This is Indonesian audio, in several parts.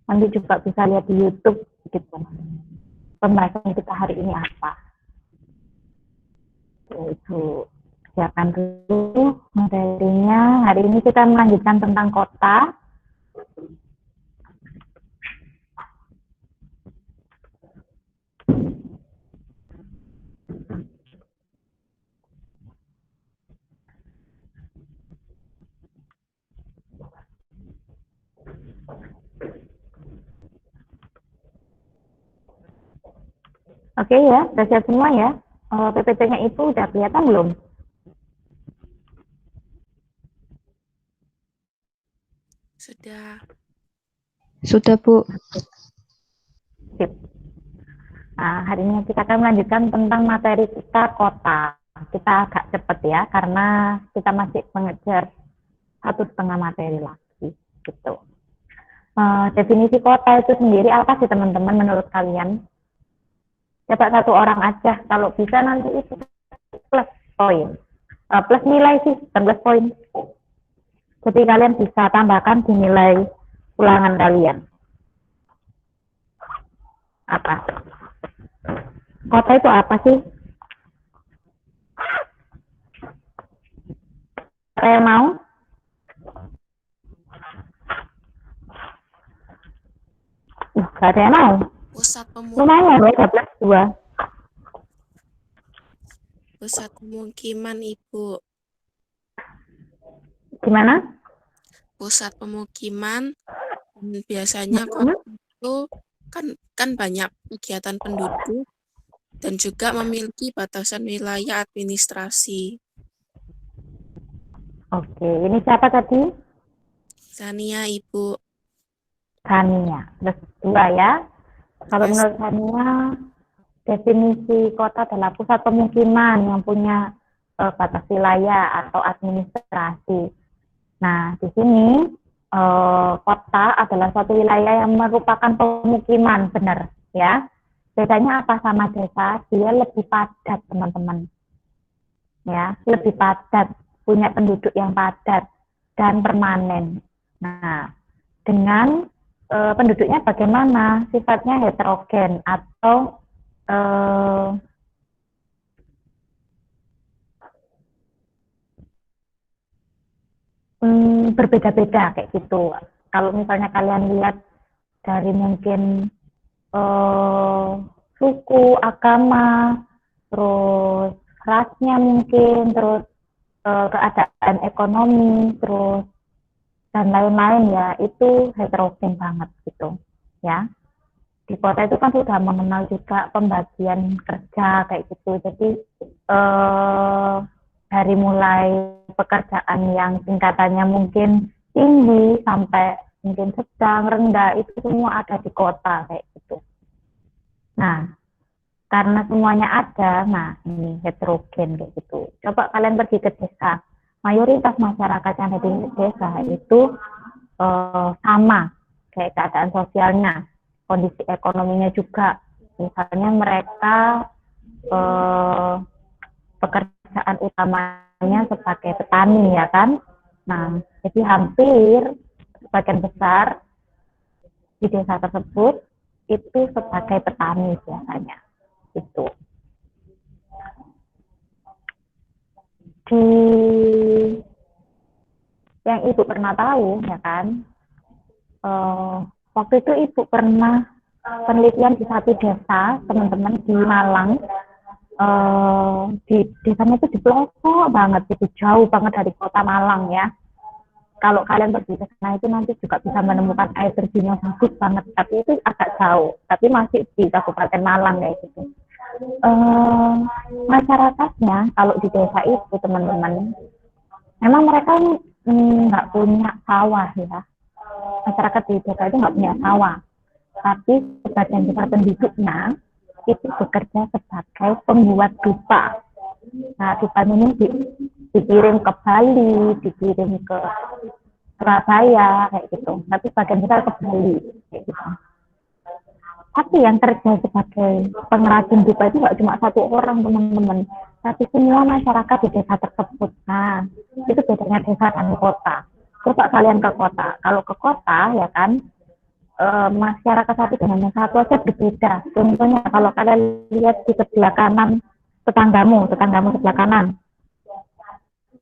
Nanti juga bisa lihat di YouTube gitu. Pembahasan kita hari ini apa? Itu siapkan dulu materinya. Hari ini kita melanjutkan tentang kota. Oke ya, sudah siap semua ya. PPT-nya itu udah kelihatan belum? Sudah. Sudah, Bu. Sip. Nah, hari ini kita akan melanjutkan tentang materi kita kota. Kita agak cepat ya, karena kita masih mengejar 1,5 materi lagi. Gitu. Definisi kota itu sendiri apa sih teman-teman menurut kalian? Coba satu orang aja, kalau bisa nanti itu plus poin. Plus nilai sih, bukan plus poin. Jadi kalian bisa tambahkan di nilai ulangan kalian. Apa? Kota itu apa sih? Saya mau? Gak ada yang mau. Pusat Lumayan ya, plus 2. pusat pemukiman, Ibu. Gimana? Pusat pemukiman biasanya kota itu kan banyak kegiatan penduduk dan juga memiliki batasan wilayah administrasi. Oke, ini siapa tadi? Sania, Ibu. Sania. Plus 2 ya. Kalau menurut Sania, definisi kota adalah pusat pemukiman yang punya batas wilayah atau administrasi. Nah, di sini kota adalah suatu wilayah yang merupakan pemukiman, benar ya. Bedanya apa sama desa? Dia lebih padat, teman-teman. Ya, lebih padat, punya penduduk yang padat dan permanen. Nah, dengan penduduknya bagaimana? Sifatnya heterogen atau berbeda-beda kayak gitu. Kalau misalnya kalian lihat dari mungkin suku, agama, terus rasnya mungkin, terus keadaan ekonomi, terus dan lain-lain ya, itu heterogen banget gitu ya. Di kota itu kan sudah mengenal juga pembagian kerja kayak gitu. Jadi dari mulai pekerjaan yang tingkatannya mungkin tinggi sampai mungkin sedang, rendah, itu semua ada di kota kayak gitu. Nah, karena semuanya ada, nah ini heterogen kayak gitu. Coba kalian pergi ke desa, mayoritas masyarakat yang ada di desa itu sama kayak keadaan sosialnya, kondisi ekonominya juga. Misalnya mereka pekerjaan utamanya sebagai petani ya kan. Nah, jadi hampir sebagian besar di desa tersebut itu sebagai petani biasanya. Itu. Di yang ibu pernah tahu ya kan, waktu itu ibu pernah penelitian di satu desa, teman-teman, di Malang. Di desanya itu di pelosok banget, itu jauh banget dari kota Malang ya. Kalau kalian pergi ke sana itu nanti juga bisa menemukan air terjun yang bagus banget, tapi itu agak jauh, tapi masih di Kabupaten Malang kayak gitu. Masyarakatnya kalau di desa itu teman-teman, memang mereka nggak punya sawah ya. Masyarakat di desa itu nggak punya sawah, tapi sebagian besar penduduknya itu bekerja sebagai pembuat dupa. Nah, dupa ini dikirim ke Bali, dikirim ke Surabaya kayak gitu. Tapi sebagian besar ke Bali kayak gitu. Tapi yang kerja sebagai pengrajin dupa itu nggak cuma satu orang, teman-teman, tapi semua masyarakat di desa tersebut. Nah, itu bedanya desa dan kota. Coba kalian ke kota. Kalau ke kota ya kan, masyarakat satu dengan yang satu aja berbeda. Contohnya kalau kalian lihat di sebelah kanan tetanggamu sebelah kanan,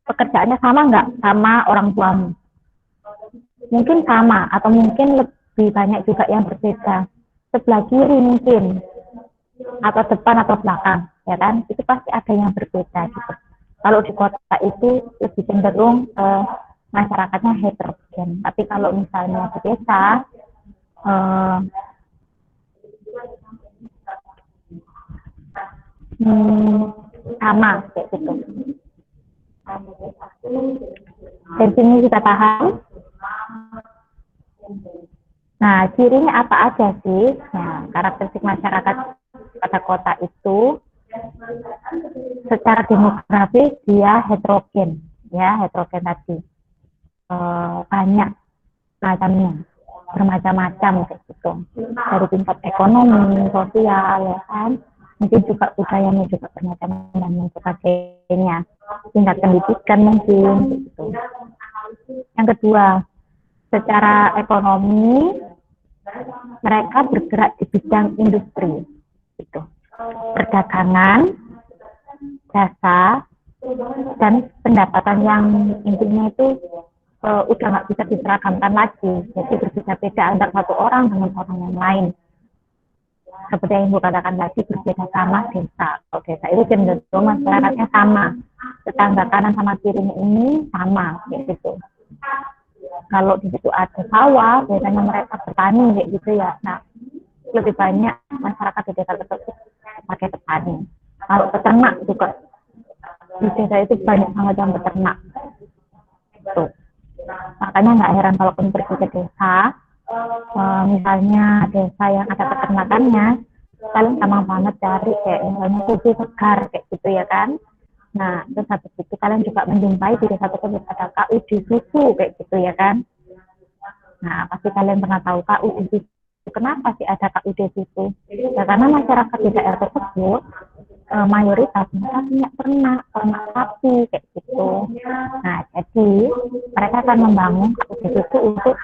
pekerjaannya sama nggak sama orang tuamu? Mungkin sama atau mungkin lebih banyak juga yang berbeda. Sebelah kiri mungkin atau depan atau belakang, ya kan? Itu pasti ada yang berbeda gitu. Kalau di kota itu lebih cenderung masyarakatnya heterogen. Tapi kalau misalnya di desa sama kayak gitu. Dari sini kita paham. Nah, cirinya apa aja sih? Nah, karakteristik masyarakat pada kota itu secara demografis dia heterogen, ya heterogen tadi. Banyak macamnya, bermacam-macam kayak gitu. Dari tingkat ekonomi, sosial, ya kan. Mungkin juga budayanya juga bermacam-macam dan sebagainya. Tingkat pendidikan mungkin gitu. Yang kedua, secara ekonomi mereka bergerak di bidang industri gitu. Perdagangan, jasa, dan pendapatan yang intinya itu udah nggak bisa diseragamkan lagi. Jadi berbeda-beda antara satu orang dengan orang yang lain. Seperti yang ibu katakan tadi, berbeda sama desa. Kalau desa itu cenderung masyarakatnya sama. Tetangga kanan sama kirinya ini sama, kayak gitu. Kalau di situ ada sawah, biasanya mereka bertani kayak gitu ya. Nah, lebih banyak masyarakat di desa tersebut pakai petani. Kalau peternak juga di desa itu banyak banget yang beternak. Tuh. Makanya nggak heran kalau pun pergi ke desa, misalnya desa yang ada peternakannya, kalian gampang banget cari kayak misalnya susu segar kayak gitu ya kan. Nah, terus habis itu kalian juga menjumpai di desa tersebut ada KUD susu kayak gitu ya kan. Nah, pasti kalian pernah tahu KUD susu. Kenapa sih ada KUD susu? Ya karena masyarakat di daerah tersebut mayoritas mereka punya ternak sapi kayak gitu. Nah, jadi mereka akan membangun KUD susu untuk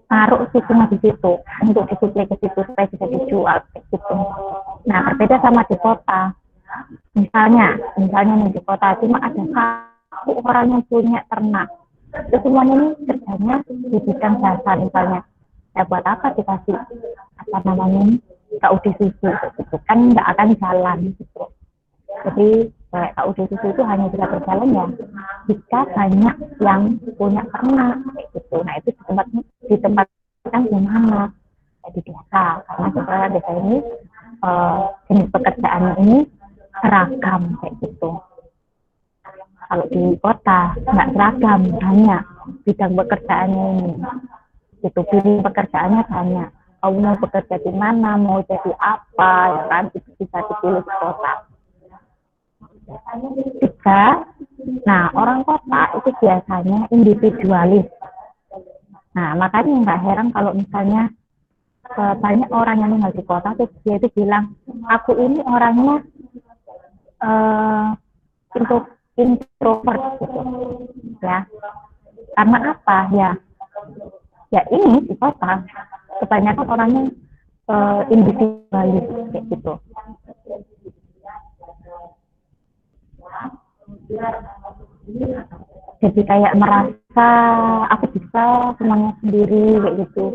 taruh susunya di situ untuk disuplai ke situ supaya bisa dijual kayak gitu. Nah, berbeda sama di kota. Misalnya nih di kota cuma ada satu orang yang punya ternak. Itu semuanya ini kerjanya di bidang jasa misalnya. Ya buat apa dikasih apa namanya KUD susu gitu kan nggak akan jalan gitu. Jadi KUD susu itu hanya bisa berjalan ya jika banyak yang punya ternak kayak gitu. Nah itu di tempat kan di mana? Di desa karena sebenarnya desa ini jenis pekerjaannya ini seragam kayak gitu. Kalau di kota nggak seragam, banyak bidang pekerjaannya ini. Itu pilih pekerjaannya banyak. Kamu mau bekerja di mana, mau jadi apa, ya kan? Itu bisa dipilih di kota. Tiga, nah orang kota itu biasanya individualis. Nah makanya nggak heran kalau misalnya banyak orang yang tinggal di kota, terus dia itu bilang, aku ini orangnya untuk introvert gitu ya karena apa ya ini di kota kebanyakan orangnya individualis kayak gitu. Jadi kayak merasa aku bisa semuanya sendiri kayak gitu,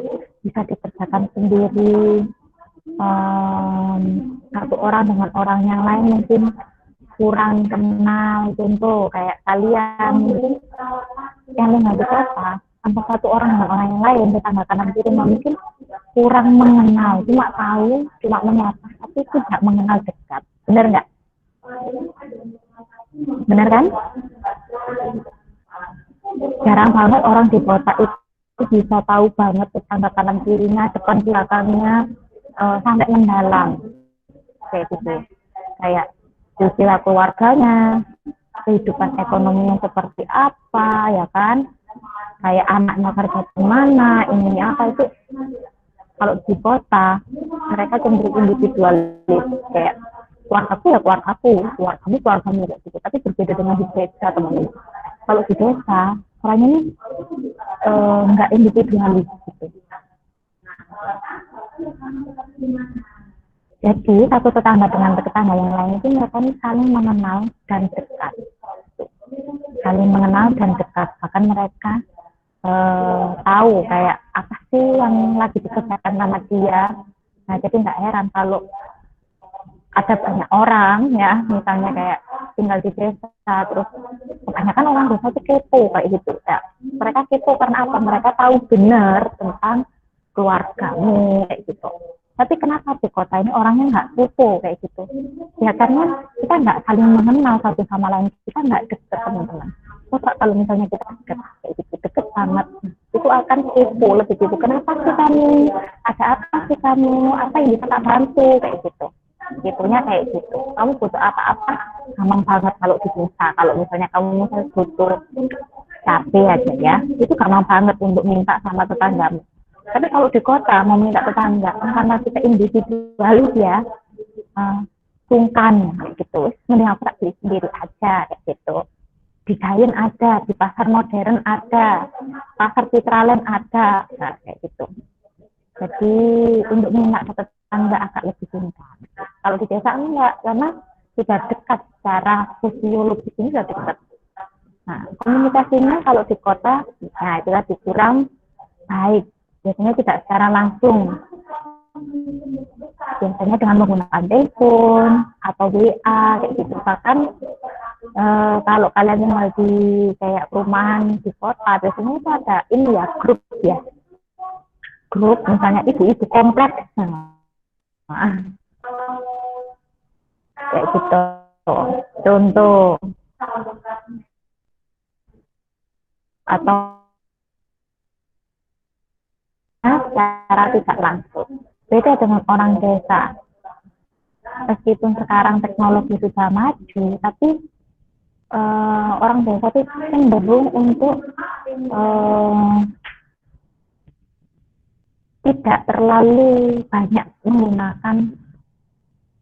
bisa dikerjakan sendiri. Satu orang dengan orang yang lain mungkin kurang kenal, contoh kayak kalian yang tinggal di kota tanpa satu orang dengan orang yang lain tetangga kanan kiri mungkin kurang mengenal, cuma tahu, cuma menyapa, tapi tidak mengenal dekat. Benar nggak? Benar kan? Jarang banget orang di kota itu bisa tahu banget tetangga kanan kirinya, depan belakangnya sampai mendalam kayak gitu. Kayak silsilah keluarganya, kehidupan ekonominya seperti apa, ya kan? Kayak anaknya kerja di mana, ini apa itu. Kalau di kota, mereka cenderung individualis, kayak keluargaku ya keluargamu keluargamu kayak gitu. Tapi berbeda dengan di desa, teman-teman. Kalau di desa, orangnya ini nggak individualis gitu. Jadi satu tetangga dengan tetangga yang lain itu mereka ini saling mengenal dan dekat, saling mengenal dan dekat. Bahkan mereka tahu kayak apa sih yang lagi dikerjakan sama dia. Nah, jadi nggak heran kalau ada banyak orang ya, misalnya kayak tinggal di desa, terus kebanyakan orang desa itu kepo kayak gitu ya. Mereka kepo karena apa? Mereka tahu benar tentang keluargamu kayak gitu. Tapi kenapa di kota ini orangnya nggak kepo kayak gitu? Ya karena kita nggak saling mengenal satu sama lain, kita nggak dekat teman-teman. Coba kalau misalnya kita dekat kayak gitu, deket banget, itu akan kepo lebih gitu. Kenapa sih kamu? Ada apa sih kamu? Apa yang bisa tak bantu kayak gitu? Gitunya kayak gitu. Kamu butuh apa-apa, gampang banget kalau di desa. Kalau misalnya kamu misalnya butuh cabai aja ya, itu gampang banget untuk minta sama tetanggamu. Tapi kalau di kota mau minta tetangga, karena kita individualis ya, sungkan gitu. Mending aku tak beli sendiri aja kayak gitu. Di Giant ada, di pasar modern ada, pasar Citraland ada, nah, kayak gitu. Jadi untuk minta ke tetangga agak lebih sungkan. Kalau di desa enggak, karena sudah dekat secara sosiologis ini sudah dekat. Nah, komunikasinya kalau di kota, nah itu tadi kurang baik. Biasanya tidak secara langsung. Biasanya dengan menggunakan telepon atau WA kayak gitu. Bahkan kalau kalian tinggal di kayak perumahan di kota, biasanya itu ada ini ya, grup ya. Grup misalnya ibu-ibu kompleks. Nah, kayak gitu. Contoh. Atau secara tidak langsung. Beda dengan orang desa. Meskipun sekarang teknologi sudah maju, tapi orang desa itu cenderung untuk tidak terlalu banyak menggunakan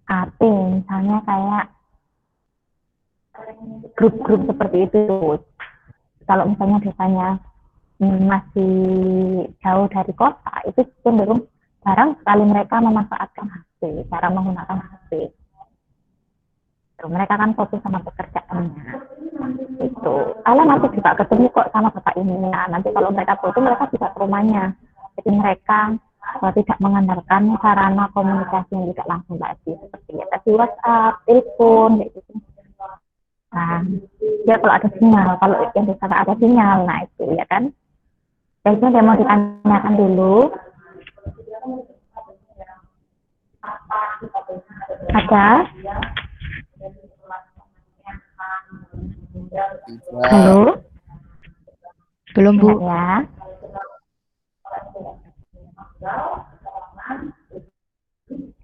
HP, misalnya kayak grup-grup seperti itu. Kalau misalnya desanya masih jauh dari kota, itu cenderung jarang sekali mereka memanfaatkan HP, cara menggunakan HP. Mereka kan fokus sama pekerjaannya. Itu. Kalian nanti juga ketemu kok sama bapak ini. Nah, nanti kalau mereka foto, mereka bisa ke rumahnya. Jadi mereka tidak mengandalkan sarana komunikasi yang tidak langsung lagi, seperti ya tadi WhatsApp, telepon, gitu. Nah, ya kalau ada sinyal, kalau yang di sana ada sinyal, nah itu ya kan. Baiknya dia mau ditanyakan dulu. Ada? Halo? Belum, Bu. Ya.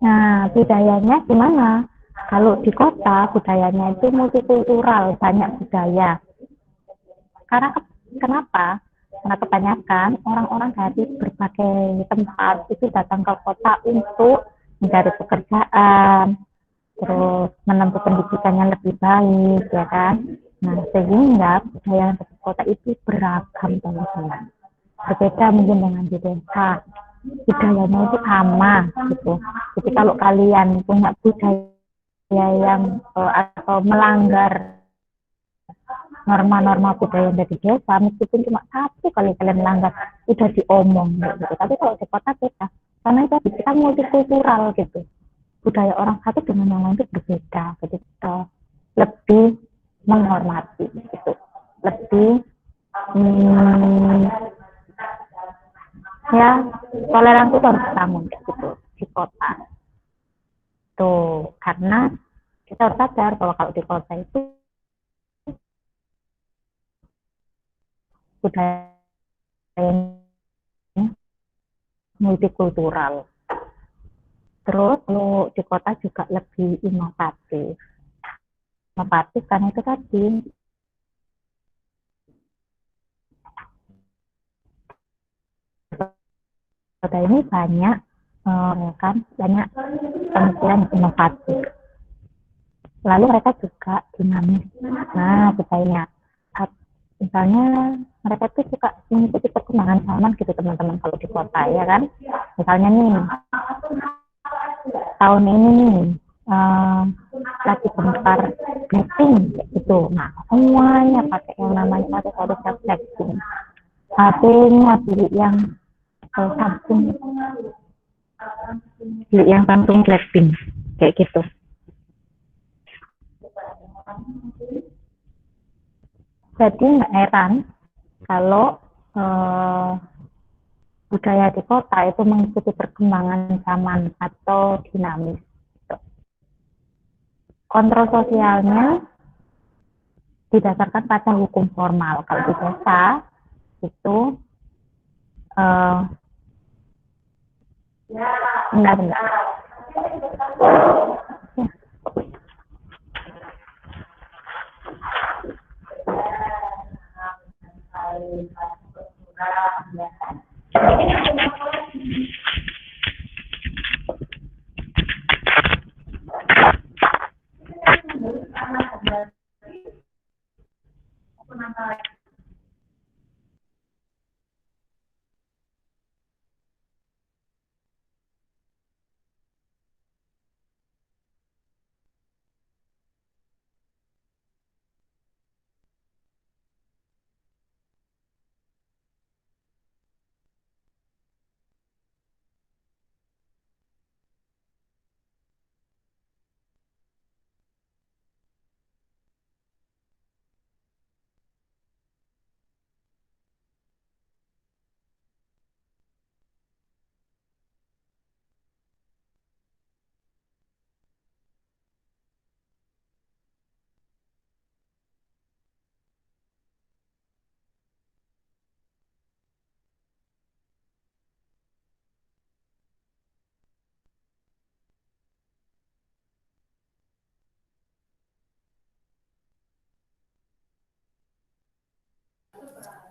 Nah, budayanya gimana? Kalau di kota, budayanya itu multikultural, banyak budaya. Karena kenapa? Karena kebanyakan orang-orang dari berbagai tempat itu datang ke kota untuk mencari pekerjaan, terus menempuh pendidikan yang lebih baik, ya kan? Nah, sehingga budaya di kota itu beragam, teman-teman. Berbeda mungkin dengan di desa, budayanya itu sama, gitu. Jadi kalau kalian punya budaya yang atau melanggar norma-norma budaya dari desa, meskipun cuma satu kali kalian melanggar, udah diomong gitu. Tapi kalau di kota kita, karena itu kita multikultural gitu, budaya orang satu dengan yang lain itu berbeda, jadi kita lebih menghormati gitu, lebih ya toleransi itu harus dibangun gitu di kota. Tuh, karena kita harus sadar bahwa kalau di kota itu budayanya multikultural. Terus kalau di kota juga lebih inovatif. Inovatif karena itu tadi kota ini banyak kan banyak pemikiran inovatif. Lalu mereka juga dinamis. Nah, budayanya misalnya mereka tuh suka mengikuti perkembangan zaman gitu teman-teman kalau di kota ya kan. Misalnya nih tahun ini nih lagi bentar Blackpink gitu. Nah semuanya pakai yang namanya aksesoris Blackpink. HP-nya Samsung, beli yang Samsung Blackpink kayak gitu. Jadi nggak heran kalau budaya di kota itu mengikuti perkembangan zaman atau dinamis. Gitu. Kontrol sosialnya didasarkan pada hukum formal. Kalau di desa itu enggak.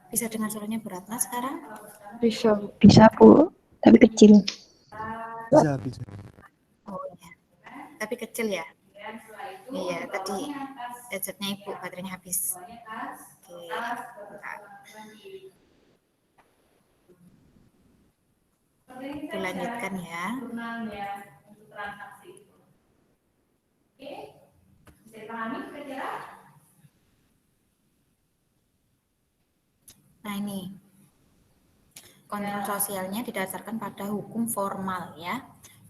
Bisa dengar suaranya Bu Ratna sekarang? Bisa, Bu. Tapi kecil. Bisa. Oh iya, tapi kecil ya? Iya, tadi headsetnya Ibu baterainya habis. Oke, bentar. Dilanjutkan ya. Nah ini, kontrol sosialnya didasarkan pada hukum formal ya.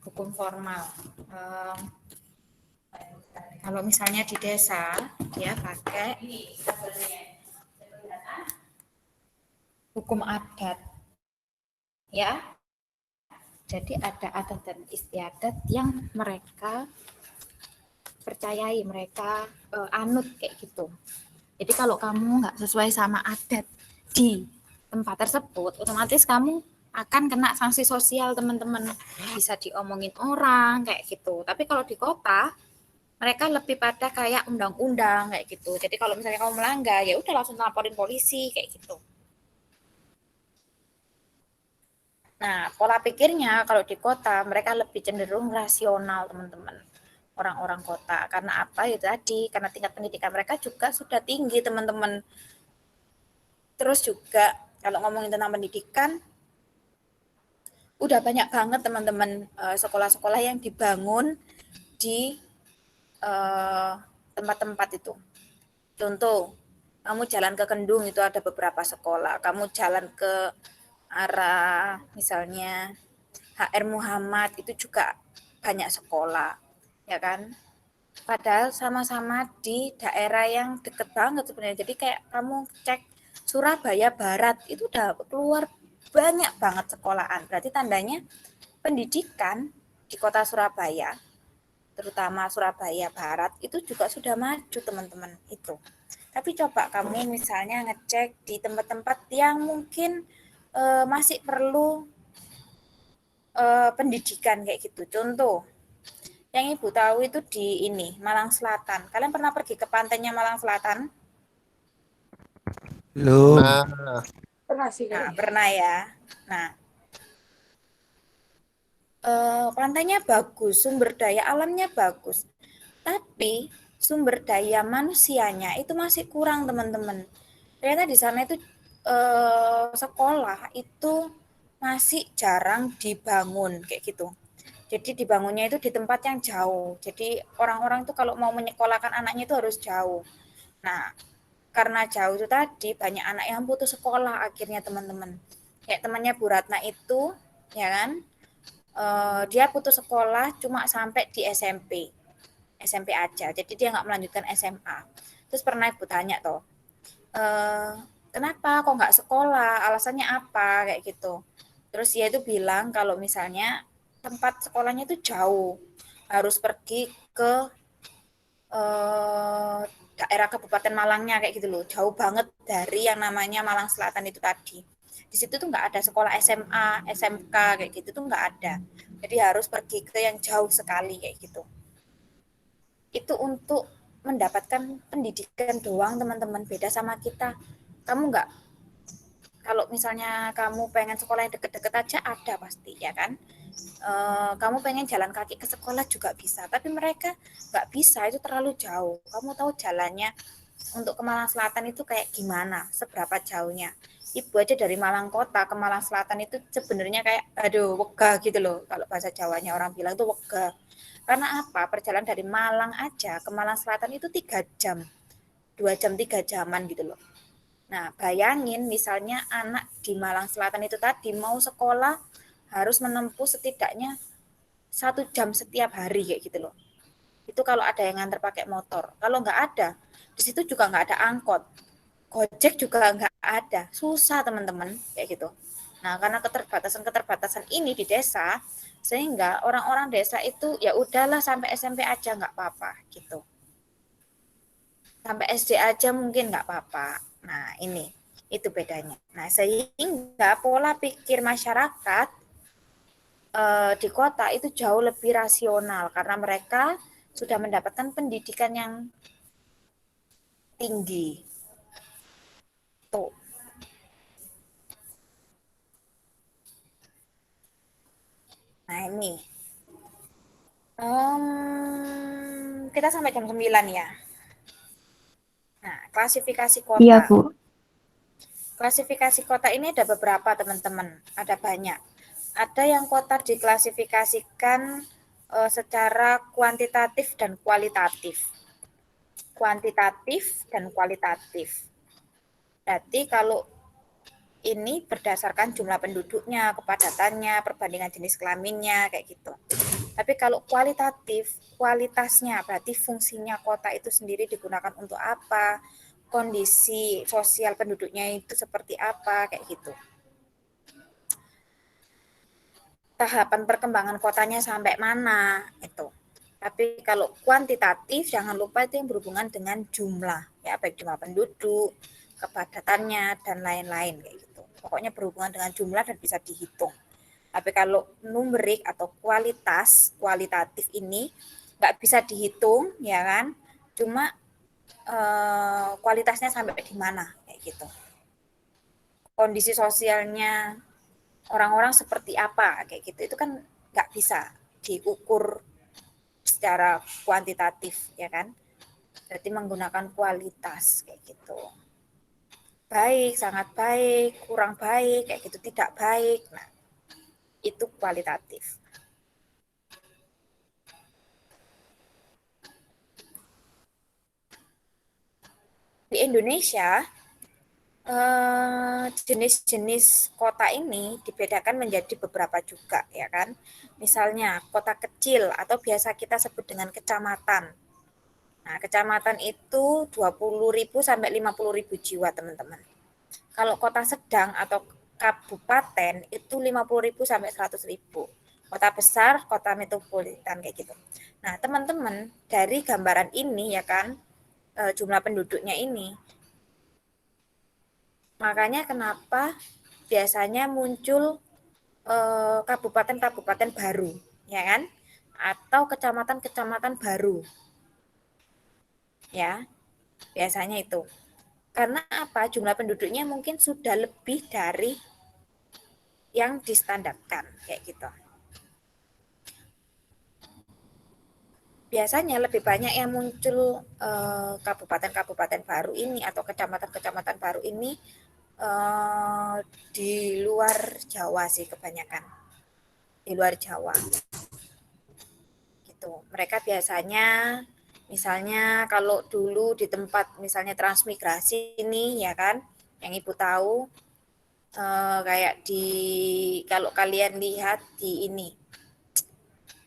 Hukum formal. Kalau misalnya di desa, dia pakai hukum adat. Ya. Jadi ada adat dan istiadat yang mereka percayai, mereka anut kayak gitu. Jadi kalau kamu nggak sesuai sama adat di tempat tersebut, otomatis kamu akan kena sanksi sosial teman-teman. Bisa diomongin orang kayak gitu. Tapi kalau di kota, mereka lebih pada kayak undang-undang kayak gitu. Jadi kalau misalnya kamu melanggar, ya udah langsung laporin polisi kayak gitu. Nah, pola pikirnya kalau di kota mereka lebih cenderung rasional, teman-teman. Orang-orang kota. Karena apa? Ya tadi, karena tingkat pendidikan mereka juga sudah tinggi, teman-teman. Terus juga kalau ngomongin tentang pendidikan, udah banyak banget teman-teman sekolah-sekolah yang dibangun di tempat-tempat itu. Contoh, kamu jalan ke Kendung itu ada beberapa sekolah. Kamu jalan ke arah misalnya HR Muhammad itu juga banyak sekolah, ya kan? Padahal sama-sama di daerah yang deket banget sebenarnya. Jadi kayak kamu cek Surabaya Barat itu udah keluar banyak banget sekolahan. Berarti tandanya pendidikan di kota Surabaya, terutama Surabaya Barat itu juga sudah maju teman-teman itu. Tapi coba kamu misalnya ngecek di tempat-tempat yang mungkin masih perlu pendidikan kayak gitu. Contoh, yang Ibu tahu itu di ini, Malang Selatan. Kalian pernah pergi ke pantainya Malang Selatan? Belum. Nah, pernah ya. Nah, pantainya bagus, sumber daya alamnya bagus. Tapi sumber daya manusianya itu masih kurang, teman-teman. Ternyata di sana itu sekolah itu masih jarang dibangun kayak gitu. Jadi dibangunnya itu di tempat yang jauh. Jadi orang-orang tuh kalau mau menyekolahkan anaknya itu harus jauh. Nah, karena jauh itu tadi banyak anak yang putus sekolah akhirnya teman-teman. Kayak temannya Bu Ratna itu, ya kan? Dia putus sekolah cuma sampai di SMP aja. Jadi dia nggak melanjutkan SMA. Terus pernah ibu tanya toh, kenapa kok nggak sekolah? Alasannya apa? Kayak gitu. Terus dia itu bilang kalau misalnya tempat sekolahnya itu jauh, harus pergi ke eh, daerah Kabupaten Malangnya kayak gitu loh, jauh banget dari yang namanya Malang Selatan itu tadi. Di situ tuh nggak ada sekolah SMA, SMK kayak gitu tuh nggak ada. Jadi harus pergi ke yang jauh sekali kayak gitu. Itu untuk mendapatkan pendidikan doang teman-teman, beda sama kita. Kamu nggak, kalau misalnya kamu pengen sekolah yang deket-deket aja ada pasti ya kan. Kamu pengen jalan kaki ke sekolah juga bisa, tapi mereka nggak bisa, itu terlalu jauh. Kamu tahu jalannya untuk ke Malang Selatan itu kayak gimana, seberapa jauhnya. Ibu aja dari Malang Kota ke Malang Selatan itu sebenarnya kayak aduh wegah gitu loh, kalau bahasa Jawanya orang bilang itu wegah. Karena apa? Perjalanan dari Malang aja ke Malang Selatan itu 3 jam, 2 jam 3 jaman gitu loh. Nah, bayangin misalnya anak di Malang Selatan itu tadi mau sekolah harus menempuh setidaknya 1 jam setiap hari kayak gitu loh. Itu kalau ada yang nganter pakai motor. Kalau nggak ada, di situ juga nggak ada angkot. Gojek juga nggak ada. Susah teman-teman kayak gitu. Nah, karena keterbatasan-keterbatasan ini di desa, sehingga orang-orang desa itu ya udahlah sampai SMP aja nggak apa-apa gitu. Sampai SD aja mungkin nggak apa-apa. Nah, ini itu bedanya. Nah, sehingga pola pikir masyarakat di kota itu jauh lebih rasional karena mereka sudah mendapatkan pendidikan yang tinggi. Tuh. Nah, ini. Kita sampai jam 9 ya. Nah, klasifikasi Iya, kota. Bu. Klasifikasi kota ini ada beberapa, teman-teman. Ada banyak. Ada yang kota diklasifikasikan secara kuantitatif dan kualitatif. Kuantitatif dan kualitatif. Berarti kalau ini berdasarkan jumlah penduduknya, kepadatannya, perbandingan jenis kelaminnya, kayak gitu. Tapi kalau kualitatif, kualitasnya berarti fungsinya kota itu sendiri digunakan untuk apa, kondisi sosial penduduknya itu seperti apa, kayak gitu. Tahapan perkembangan kotanya sampai mana, itu. Tapi kalau kuantitatif, jangan lupa itu yang berhubungan dengan jumlah, ya baik jumlah penduduk, kepadatannya, dan lain-lain, kayak gitu. Pokoknya berhubungan dengan jumlah dan bisa dihitung. Tapi kalau numerik atau kualitatif ini nggak bisa dihitung, ya kan? Cuma kualitasnya sampai di mana, kayak gitu. Kondisi sosialnya orang-orang seperti apa, kayak gitu. Itu kan nggak bisa diukur secara kuantitatif, ya kan? Berarti menggunakan kualitas, kayak gitu. Baik, sangat baik, kurang baik, kayak gitu, tidak baik. Nah, itu kualitatif. Di Indonesia, jenis-jenis kota ini dibedakan menjadi beberapa juga, ya kan. Misalnya kota kecil atau biasa kita sebut dengan kecamatan. Nah, kecamatan itu 20.000 sampai 50.000 jiwa, teman-teman. Kalau kota sedang atau kabupaten itu 50.000 sampai 100.000. Kota besar, kota metropolitan kayak gitu. Nah, teman-teman, dari gambaran ini ya kan, jumlah penduduknya ini, makanya kenapa biasanya muncul kabupaten-kabupaten baru, ya kan? Atau kecamatan-kecamatan baru. Ya, biasanya itu. Karena apa? Jumlah penduduknya mungkin sudah lebih dari yang distandarkan, kayak gitu. Biasanya lebih banyak yang muncul kabupaten-kabupaten baru ini atau kecamatan-kecamatan baru ini di luar Jawa sih kebanyakan. Di luar Jawa. Gitu. Mereka biasanya misalnya kalau dulu di tempat misalnya transmigrasi ini ya kan, yang Ibu tahu kayak di kalau kalian lihat di ini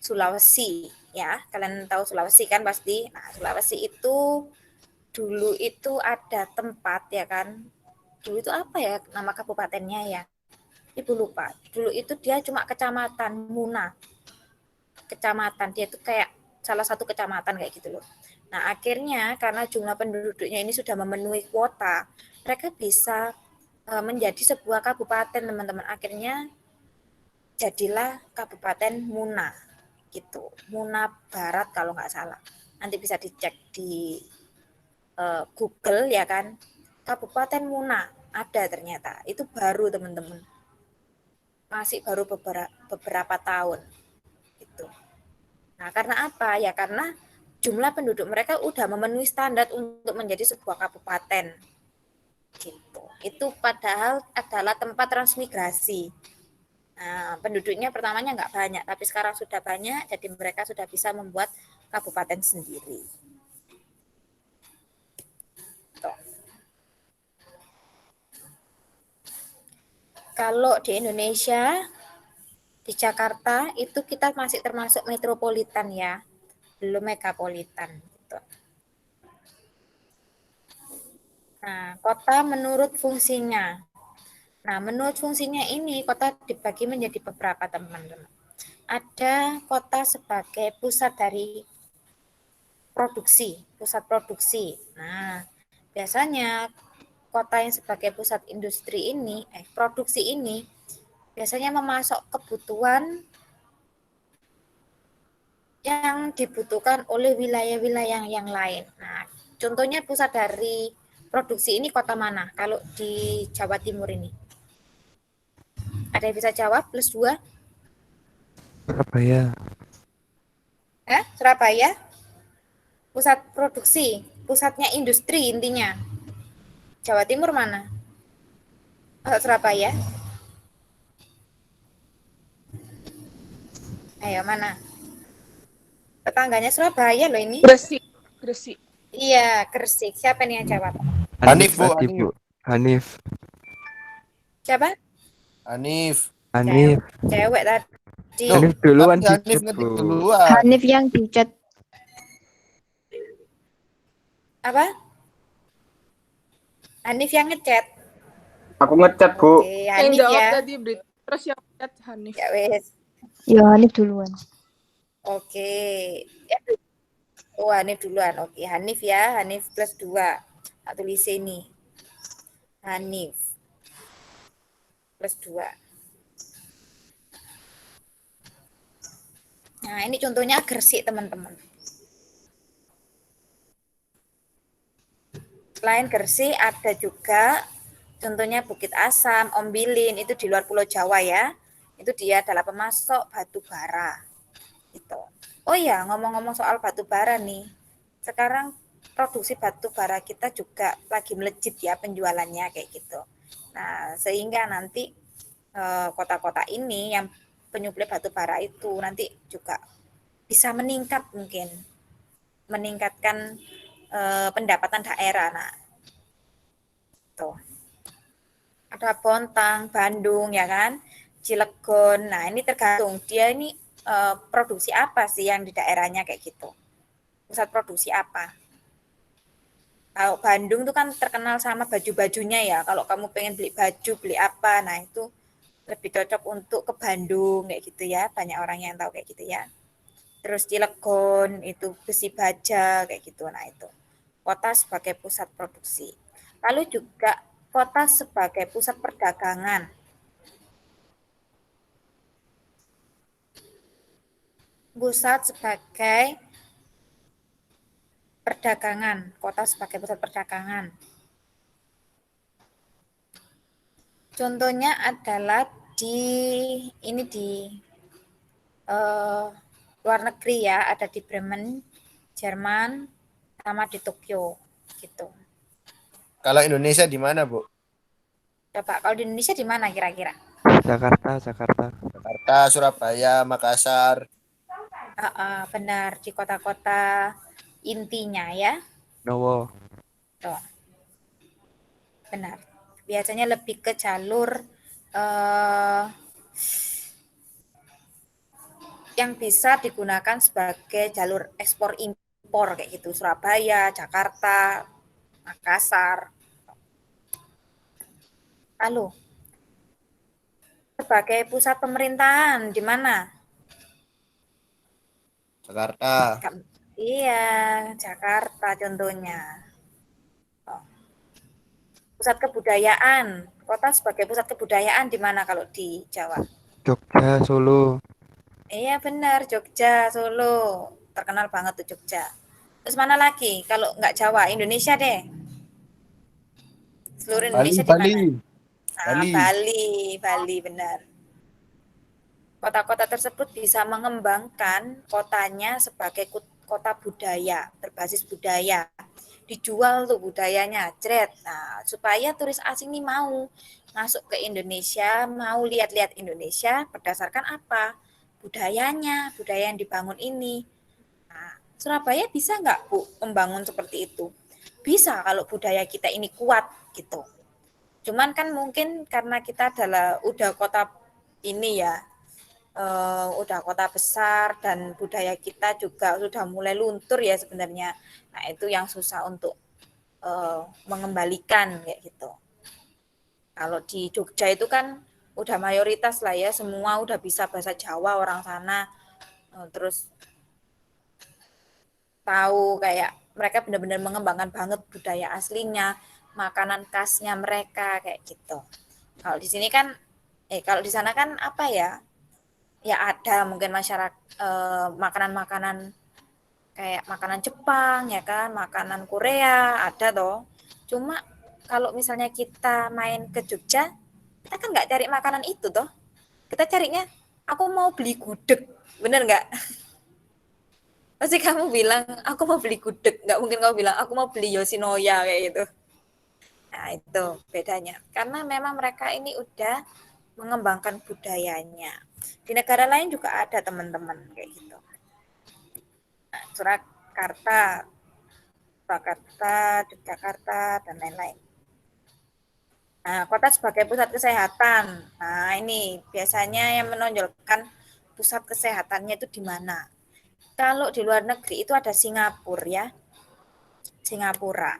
Sulawesi ya, kalian tahu Sulawesi kan pasti. Nah, Sulawesi itu dulu itu ada tempat ya kan. Dulu itu apa ya nama kabupatennya ya? Ibu lupa. Dulu itu dia cuma kecamatan Muna. Kecamatan dia itu kayak salah satu kecamatan kayak gitu loh. Nah, akhirnya karena jumlah penduduknya ini sudah memenuhi kuota, mereka bisa menjadi sebuah kabupaten, teman-teman. Akhirnya jadilah Kabupaten Muna gitu. Muna Barat kalau nggak salah. Nanti bisa dicek di Google ya kan. Kabupaten Muna ada ternyata. Itu baru teman-teman. Masih baru beberapa tahun gitu. Nah, karena apa? Ya karena jumlah penduduk mereka udah memenuhi standar untuk menjadi sebuah kabupaten. Gitu. Itu padahal adalah tempat transmigrasi. Nah, penduduknya pertamanya nggak banyak, tapi sekarang sudah banyak, jadi mereka sudah bisa membuat kabupaten sendiri. Tuh. Kalau di Indonesia, di Jakarta itu kita masih termasuk metropolitan ya, belum megapolitan. Gitu. Nah, kota menurut fungsinya. Nah, menurut fungsinya ini kota dibagi menjadi beberapa teman-teman. Ada kota sebagai pusat dari produksi, pusat produksi. Nah, biasanya kota yang sebagai pusat industri ini, produksi ini, biasanya memasok kebutuhan yang dibutuhkan oleh wilayah-wilayah yang lain. Nah, contohnya pusat dari produksi ini kota mana? Kalau di Jawa Timur ini. Ada yang bisa jawab? Plus 2? Surabaya. Surabaya? Pusat produksi, pusatnya industri intinya. Jawa Timur mana? Surabaya. Ayo mana? Tetangganya Surabaya loh ini. Gresik. Gresik. Iya, Gresik. Siapa nih yang jawab? Hanif, Bu, tadi, Bu. Hanif. Siapa? Hanif. Hanif. Cewek tadi. Loh, Hanif duluan tapi Hanif dikit, ngetik Bu. duluan. Hanif yang di chat. Apa? Hanif yang ngechat. Aku ngechat, Bu. Oke, Yang Hanif jawab ya. tadi Brit. Terus yang chat Hanif. Ya wes. Ya, Hanif duluan. Oke. Oh, Hanif duluan. Oke, Hanif ya. Hanif plus 2. Tak tulis ini. Hanif plus 2. Nah, ini contohnya Gresik, teman-teman. Selain Gresik, ada juga contohnya Bukit Asam, Ombilin, itu di luar Pulau Jawa ya. Itu dia adalah pemasok batu bara. Gitu. Oh ya, ngomong-ngomong soal batu bara nih. Sekarang produksi batu bara kita juga lagi melejit ya penjualannya kayak gitu. Nah, sehingga nanti kota-kota ini yang penyuplai batu bara itu nanti juga bisa meningkat mungkin. Meningkatkan pendapatan daerah. Nah, tuh. Ada Bontang, Bandung ya kan, Cilegon. Nah, ini tergantung dia ini produksi apa sih yang di daerahnya kayak gitu. Pusat produksi apa? Kalau Bandung tuh kan terkenal sama baju-bajunya ya. Kalau kamu pengen beli baju, beli apa, nah itu lebih cocok untuk ke Bandung kayak gitu ya. Banyak orang yang tahu kayak gitu ya. Terus Cilegon itu besi baja kayak gitu. Nah, itu kota sebagai pusat produksi. Lalu juga kota sebagai pusat perdagangan. Pusat sebagai perdagangan, kota sebagai pusat perdagangan. Contohnya adalah di luar negeri ya, ada di Bremen, Jerman, sama di Tokyo gitu. Kalau Indonesia di mana, Bu? Coba kalau di Indonesia di mana kira-kira? Jakarta, Jakarta. Jakarta, Surabaya, Makassar. Benar, di kota-kota intinya ya. Nowo. Tuh, benar. Biasanya lebih ke jalur eh, yang bisa digunakan sebagai jalur ekspor impor kayak gitu. Surabaya, Jakarta, Makassar. Lalu, sebagai pusat pemerintahan di mana? Jakarta. Iya, Jakarta contohnya. Pusat kebudayaan, kota sebagai pusat kebudayaan di mana kalau di Jawa? Jogja, Solo. Iya benar, Jogja, Solo. Terkenal banget tuh Jogja. Terus mana lagi? Kalau nggak Jawa, Indonesia deh. Seluruh Indonesia di mana? Bali benar. Kota-kota tersebut bisa mengembangkan kotanya sebagai kota budaya, berbasis budaya. Dijual tuh budayanya, jret. Nah, supaya turis asing ini mau masuk ke Indonesia, mau lihat-lihat Indonesia berdasarkan apa? Budayanya, budaya yang dibangun ini. Nah, Surabaya bisa nggak Bu membangun seperti itu? Bisa kalau budaya kita ini kuat gitu. Cuman kan mungkin karena kita adalah udah kota ini ya, udah kota besar dan budaya kita juga sudah mulai luntur ya sebenarnya. Nah itu yang susah untuk mengembalikan kayak gitu. Kalau di Jogja itu kan udah mayoritas lah ya, semua udah bisa bahasa Jawa orang sana, terus tahu kayak mereka benar-benar mengembangkan banget budaya aslinya, makanan khasnya mereka kayak gitu. Kalau di sini kan, kalau di sana kan apa ya? Ya ada mungkin masyarakat makanan-makanan kayak makanan Jepang ya kan, makanan Korea ada toh. Cuma kalau misalnya kita main ke Jogja, kita kan nggak cari makanan itu toh. Kita carinya, aku mau beli gudeg, bener nggak? Pasti kamu bilang, aku mau beli gudeg. Nggak mungkin kamu bilang, aku mau beli Yoshinoya kayak gitu. Nah itu bedanya. Karena memang mereka ini udah mengembangkan budayanya. Di negara lain juga ada teman-teman kayak gitu. Nah, Surakarta, Jakarta, dan lain-lain. Nah, kota sebagai pusat kesehatan. Nah, ini biasanya yang menonjolkan pusat kesehatannya itu di mana? Kalau di luar negeri itu ada Singapura ya. Singapura.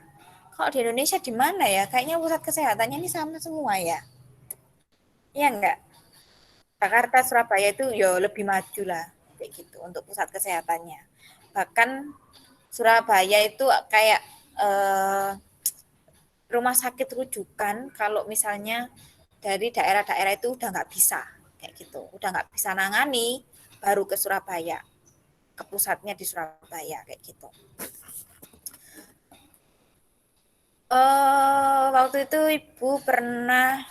Kalau di Indonesia di mana ya? Kayaknya pusat kesehatannya ini sama semua ya. Iya enggak? Jakarta, Surabaya itu ya lebih maju lah kayak gitu untuk pusat kesehatannya. Bahkan Surabaya itu kayak rumah sakit rujukan kalau misalnya dari daerah-daerah itu udah nggak bisa kayak gitu, udah nggak bisa nangani, baru ke Surabaya, ke pusatnya di Surabaya kayak gitu. Waktu itu Ibu pernah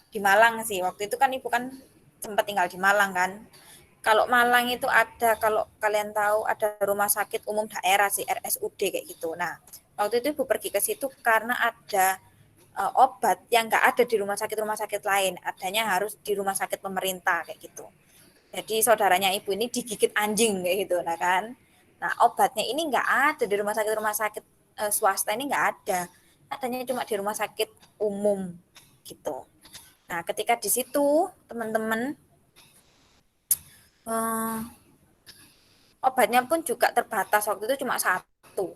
di Malang sih. Waktu itu kan Ibu kan sempat tinggal di Malang kan. Kalau Malang itu ada, kalau kalian tahu ada rumah sakit umum daerah sih, RSUD kayak gitu. Nah, waktu itu Ibu pergi ke situ karena ada obat yang nggak ada di rumah sakit lain. Adanya harus di rumah sakit pemerintah kayak gitu. Jadi saudaranya Ibu ini digigit anjing kayak gitu, nah kan. Nah, obatnya ini nggak ada di rumah sakit swasta ini nggak ada. Adanya cuma di rumah sakit umum gitu. Nah, ketika di situ teman-teman obatnya pun juga terbatas, waktu itu cuma satu.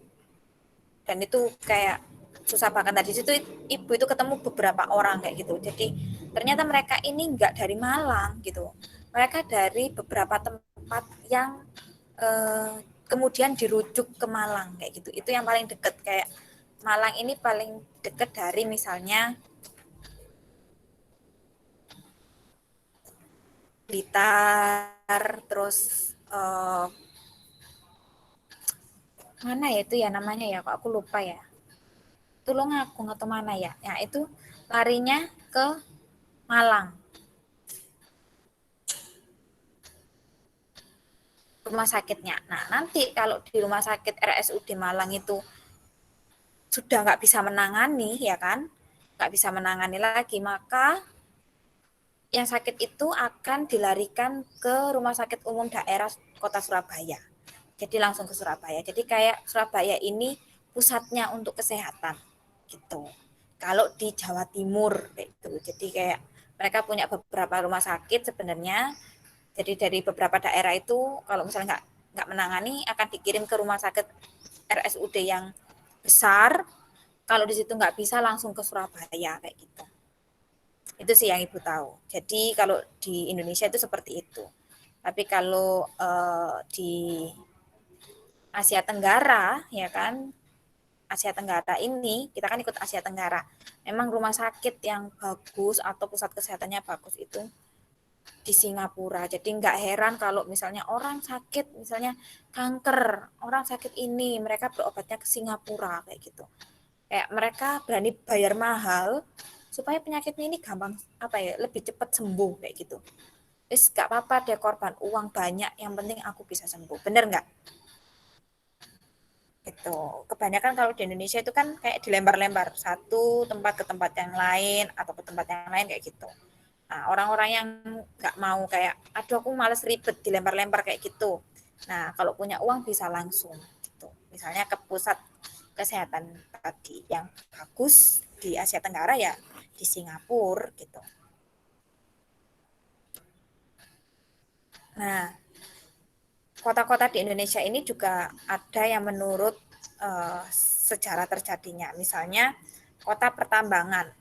Dan itu kayak susah banget. Nah, di situ Ibu itu ketemu beberapa orang kayak gitu. Jadi ternyata mereka ini nggak dari Malang gitu. Mereka dari beberapa tempat yang kemudian dirujuk ke Malang kayak gitu. Itu yang paling deket, kayak Malang ini paling deket dari misalnya Blitar, terus mana ya itu ya namanya ya, kok aku lupa ya. Tulungagung atau mana ya. Nah, itu larinya ke Malang. Rumah sakitnya. Nah, nanti kalau di rumah sakit RSUD Malang itu sudah nggak bisa menangani, ya kan? nggak bisa menangani lagi, maka yang sakit itu akan dilarikan ke Rumah Sakit Umum Daerah Kota Surabaya. Jadi langsung ke Surabaya. Jadi kayak Surabaya ini pusatnya untuk kesehatan gitu. Kalau di Jawa Timur kayak gitu. Jadi kayak mereka punya beberapa rumah sakit sebenarnya. Jadi dari beberapa daerah itu kalau misalnya nggak menangani akan dikirim ke rumah sakit RSUD yang besar. Kalau di situ nggak bisa langsung ke Surabaya kayak gitu. Itu sih yang Ibu tahu. Jadi kalau di Indonesia itu seperti itu. Tapi kalau di Asia Tenggara, ya kan, Asia Tenggara ini, kita kan ikut Asia Tenggara. Memang rumah sakit yang bagus atau pusat kesehatannya bagus itu di Singapura. Jadi nggak heran kalau misalnya orang sakit, misalnya kanker, orang sakit ini, mereka berobatnya ke Singapura kayak gitu. Kayak mereka berani bayar mahal supaya penyakitnya ini gampang lebih cepat sembuh kayak gitu. Wis gak apa-apa deh korban uang banyak, yang penting aku bisa sembuh. Bener nggak? Gitu. Kebanyakan kalau di Indonesia itu kan kayak dilempar-lempar satu tempat ke tempat yang lain atau ke tempat yang lain kayak gitu. Nah, orang-orang yang nggak mau kayak, aduh aku males ribet dilempar-lempar kayak gitu. Nah, kalau punya uang bisa langsung gitu. Misalnya ke pusat kesehatan tadi yang bagus di Asia Tenggara ya di Singapura gitu. Nah, kota-kota di Indonesia ini juga ada yang menurut sejarah terjadinya. Misalnya kota pertambangan.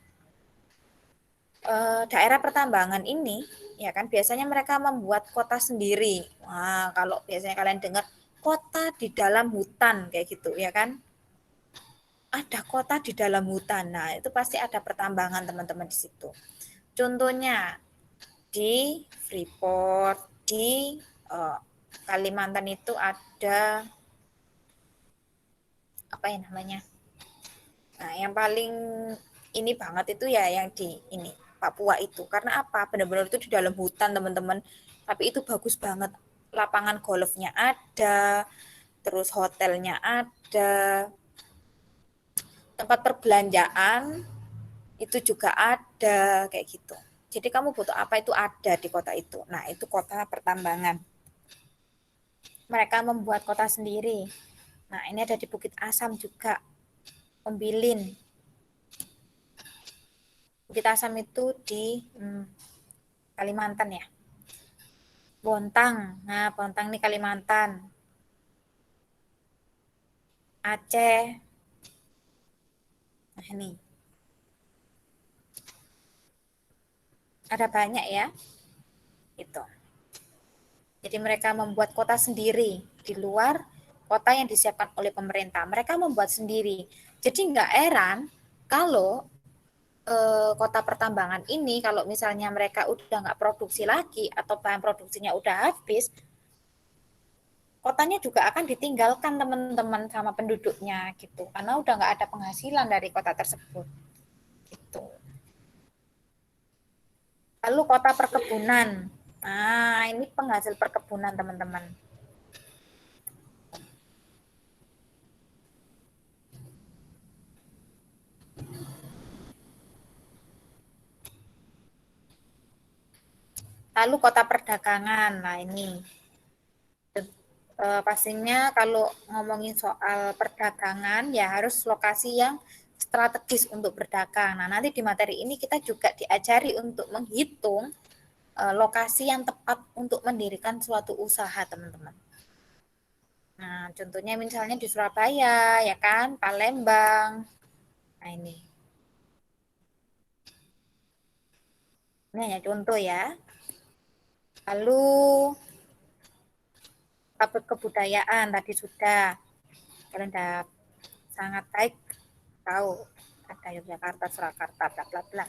Daerah pertambangan ini, ya kan, biasanya mereka membuat kota sendiri. Nah, kalau biasanya kalian dengar kota di dalam hutan kayak gitu, ya kan? Ada kota di dalam hutan. Nah, itu pasti ada pertambangan teman-teman di situ. Contohnya di Freeport, di Kalimantan itu ada apa ya namanya? Nah, yang paling ini banget itu ya yang di ini Papua itu. Karena apa? Benar-benar itu di dalam hutan, teman-teman. Tapi itu bagus banget. Lapangan golfnya ada, terus hotelnya ada, tempat perbelanjaan itu juga ada kayak gitu. Jadi kamu butuh apa itu ada di kota itu. Nah, itu kota pertambangan. Mereka membuat kota sendiri. Nah, ini ada di Bukit Asam juga. Ombilin. Bukit Asam itu di Kalimantan ya. Bontang. Nah, Bontang ini Kalimantan. Aceh. Nah, ini. Ada banyak ya. Itu. Jadi mereka membuat kota sendiri di luar kota yang disiapkan oleh pemerintah. Mereka membuat sendiri. Jadi nggak heran kalau kota pertambangan ini kalau misalnya mereka udah nggak produksi lagi atau bahan produksinya udah habis, kotanya juga akan ditinggalkan teman-teman sama penduduknya gitu, karena udah nggak ada penghasilan dari kota tersebut. Gitu. Lalu kota perkebunan, nah ini penghasil perkebunan teman-teman. Lalu kota perdagangan, nah ini pastinya kalau ngomongin soal perdagangan ya harus lokasi yang strategis untuk berdagang. Nah, nanti di materi ini kita juga diajari untuk menghitung lokasi yang tepat untuk mendirikan suatu usaha, teman-teman. Nah, contohnya misalnya di Surabaya, ya kan, Palembang. Nah, ini. Ini hanya contoh ya. Lalu kebudayaan tadi sudah. Kalian sudah sangat baik tahu ada Yogyakarta, Surakarta, bla bla bla.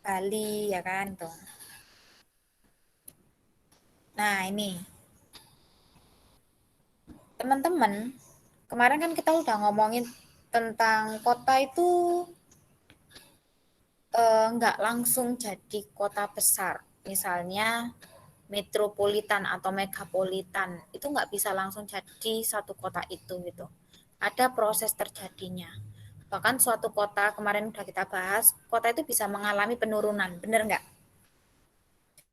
Bali ya kan tuh. Nah, ini. Teman-teman, kemarin kan kita udah ngomongin tentang kota itu nggak langsung jadi kota besar. Misalnya metropolitan atau megapolitan, itu nggak bisa langsung jadi satu kota itu gitu. Ada proses terjadinya. Bahkan suatu kota, kemarin udah kita bahas, kota itu bisa mengalami penurunan, benar nggak?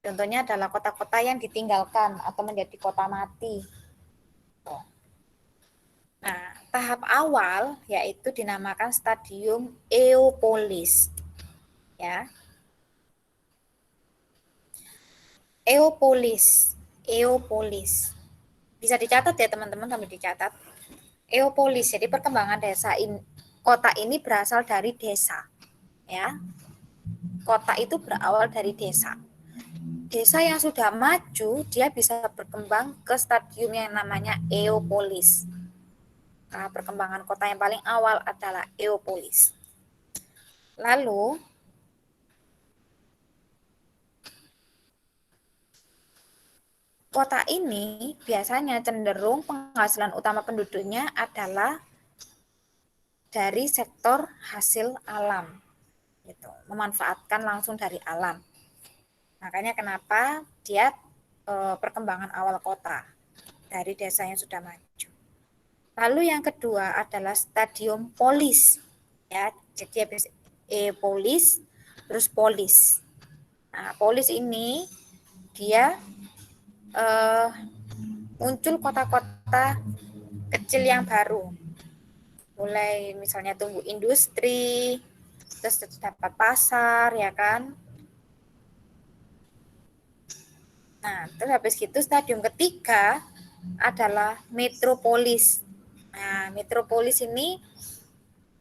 Contohnya adalah kota-kota yang ditinggalkan atau menjadi kota mati. Nah, tahap awal yaitu dinamakan stadium eupolis. Ya. Eupolis. Eupolis. Bisa dicatat ya teman-teman, sambil dicatat. Eupolis. Jadi perkembangan kota ini berasal dari desa. Ya. Kota itu berawal dari desa. Desa yang sudah maju, dia bisa berkembang ke stadium yang namanya eupolis. Nah, perkembangan kota yang paling awal adalah eupolis. Lalu, kota ini biasanya cenderung penghasilan utama penduduknya adalah dari sektor hasil alam, gitu, memanfaatkan langsung dari alam. Makanya kenapa dia perkembangan awal kota dari desa yang sudah maju. Lalu yang kedua adalah stadium polis, ya. Jadi habis polis, terus polis. Nah, polis ini dia muncul kota-kota kecil yang baru. Mulai misalnya tumbuh industri, terus dapat pasar, ya kan. Nah, terus habis itu stadium ketiga adalah metropolis. Nah, metropolis ini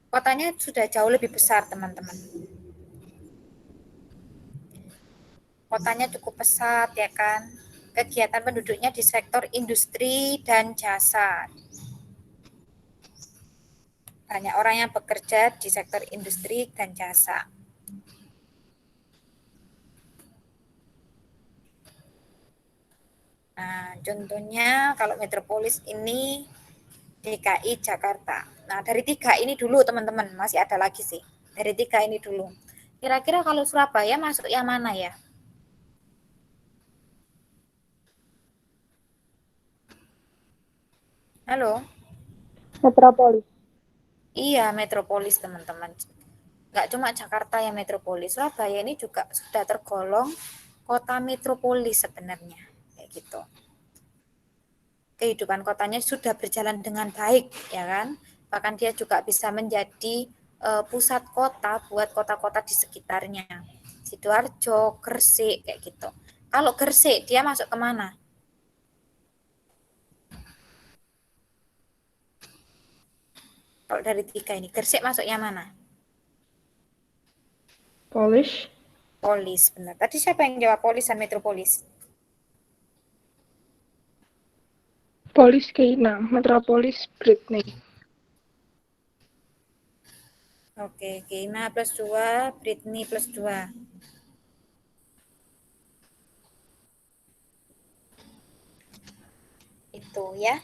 kotanya sudah jauh lebih besar, teman-teman. Kotanya cukup pesat, ya kan. Kegiatan penduduknya di sektor industri dan jasa. Banyak orang yang bekerja di sektor industri dan jasa. Nah, contohnya kalau metropolis ini DKI Jakarta. Nah, dari 3 ini dulu teman-teman, masih ada lagi sih. Dari 3 ini dulu. Kira-kira kalau Surabaya masuk yang mana ya? Halo? Metropolis. Iya, metropolis teman-teman. Nggak cuma Jakarta yang metropolis, Surabaya ini juga sudah tergolong kota metropolis sebenarnya. Kayak gitu. Kehidupan kotanya sudah berjalan dengan baik, ya kan? Bahkan dia juga bisa menjadi pusat kota buat kota-kota di sekitarnya. Sidoarjo, Gresik, kayak gitu. Kalau Gresik, dia masuk ke mana? Kalau dari 3 ini, Gresik masuk yang mana? Polis. Polis, benar. Tadi siapa yang jawab polis dan metropolis? Polis Keina. Metropolis Britney. Oke, Keina plus 2, Britney plus 2. Itu ya.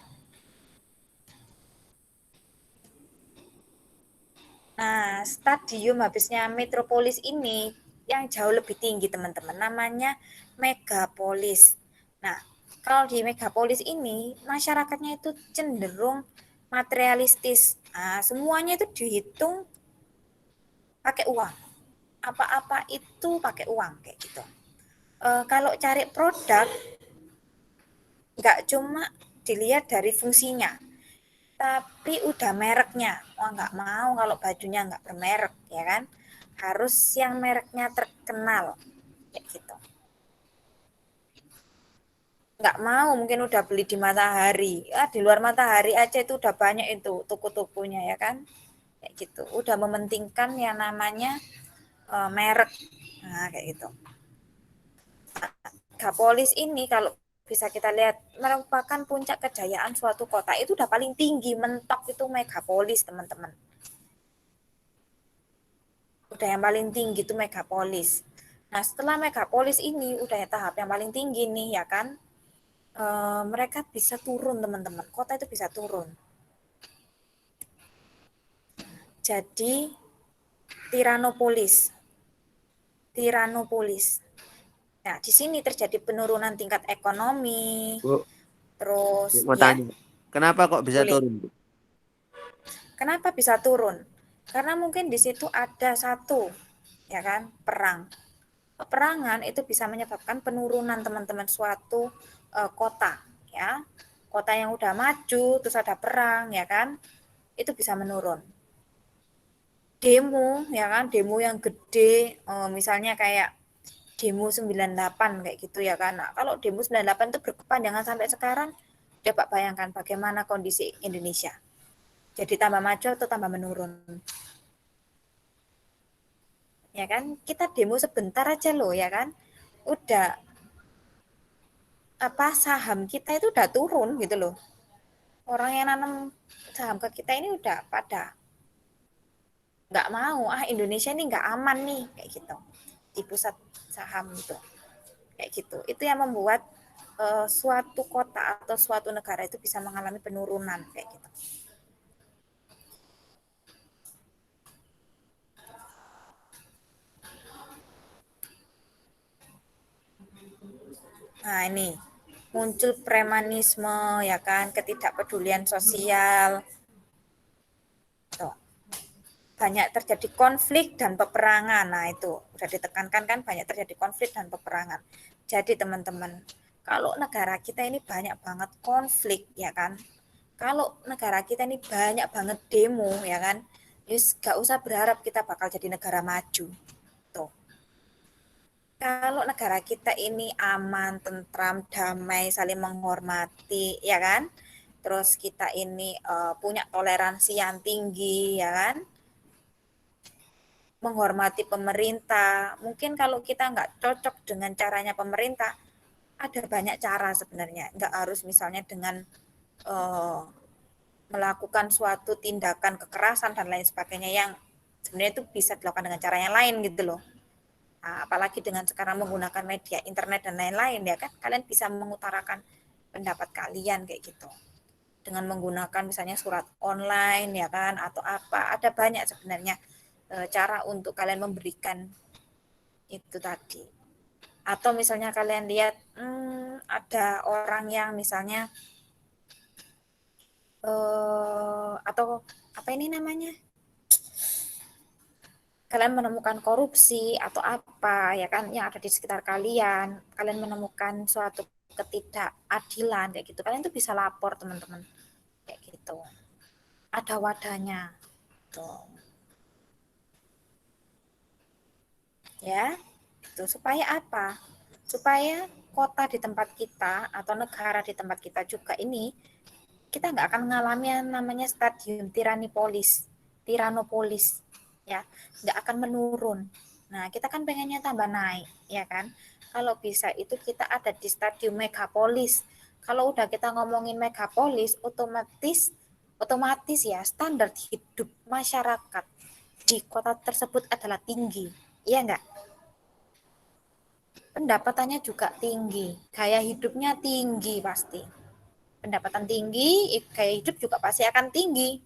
Nah, stadium habisnya metropolis ini yang jauh lebih tinggi teman-teman. Namanya megapolis. Nah, kalau di megapolis ini masyarakatnya itu cenderung materialistis. Nah, semuanya itu dihitung pakai uang. Apa-apa itu pakai uang kayak gitu. Kalau cari produk nggak cuma dilihat dari fungsinya, tapi udah mereknya. Wah, nggak mau kalau bajunya nggak bermerek, ya kan? Harus yang mereknya terkenal, kayak gitu. Nggak mau mungkin udah beli di Matahari. Di luar Matahari aja itu udah banyak itu toko-tokonya, ya kan? Kayak gitu. Udah mementingkan yang namanya merek. Nah, kayak gitu. Megapolis ini kalau bisa kita lihat merupakan puncak kejayaan suatu kota, itu udah paling tinggi mentok itu megapolis teman-teman. Udah yang paling tinggi itu megapolis. Nah, setelah megapolis ini udah tahap yang paling tinggi nih, ya kan, mereka bisa turun teman-teman, kota itu bisa turun. Jadi tiranopolis. Nah, di sini terjadi penurunan tingkat ekonomi, Bu, terus mau ya, tanya. Kenapa kok bisa boleh. turun, Bu? Kenapa bisa turun? Karena mungkin di situ ada satu, ya kan, perang. Peperangan itu bisa menyebabkan penurunan teman-teman suatu kota, ya. Kota yang udah maju, terus ada perang, ya kan, itu bisa menurun. Demo, ya kan, demo yang gede, misalnya kayak demo 98 kayak gitu ya kan. Nah, kalau demo 98 itu berkepanjangan sampai sekarang, coba bayangkan bagaimana kondisi Indonesia. Jadi tambah maju atau tambah menurun. Ya kan? Kita demo sebentar aja loh ya kan. Udah saham kita itu udah turun gitu loh. Orang yang nanam saham ke kita ini udah pada nggak mau, Indonesia ini nggak aman nih kayak gitu di pusat saham itu kayak gitu. Itu yang membuat suatu kota atau suatu negara itu bisa mengalami penurunan kayak gitu. Nah, ini muncul premanisme ya kan, ketidakpedulian sosial. Tuh. Banyak terjadi konflik dan peperangan. Nah, itu udah ditekankan kan, banyak terjadi konflik dan peperangan. Jadi teman-teman, kalau negara kita ini banyak banget konflik ya kan. Kalau negara kita ini banyak banget demo ya kan. Yus gak usah berharap kita bakal jadi negara maju. Tuh. Kalau negara kita ini aman, tentram, damai, saling menghormati, ya kan? Terus kita ini punya toleransi yang tinggi, ya kan? Menghormati pemerintah. Mungkin kalau kita nggak cocok dengan caranya pemerintah, ada banyak cara sebenarnya. Nggak harus misalnya dengan uh, melakukan suatu tindakan kekerasan dan lain sebagainya yang sebenarnya itu bisa dilakukan dengan cara yang lain gitu loh. Nah, apalagi dengan sekarang menggunakan media internet dan lain-lain ya kan, kalian bisa mengutarakan pendapat kalian kayak gitu dengan menggunakan misalnya surat online ya kan, atau apa, ada banyak sebenarnya cara untuk kalian memberikan itu tadi. Atau misalnya kalian lihat ada orang yang misalnya atau apa ini namanya, kalian menemukan korupsi atau apa ya kan yang ada di sekitar kalian, kalian menemukan suatu ketidakadilan kayak gitu, kalian tuh bisa lapor teman-teman kayak gitu. Ada wadahnya tuh. Ya, itu supaya apa? Supaya kota di tempat kita atau negara di tempat kita juga ini kita nggak akan mengalami yang namanya stadium tiranopolis, ya, nggak akan menurun. Nah, kita kan pengennya tambah naik, ya kan? Kalau bisa itu kita ada di stadium megapolis. Kalau udah kita ngomongin megapolis, otomatis ya standar hidup masyarakat di kota tersebut adalah tinggi, iya nggak? Pendapatannya juga tinggi, gaya hidupnya tinggi pasti. Pendapatan tinggi, gaya hidup juga pasti akan tinggi.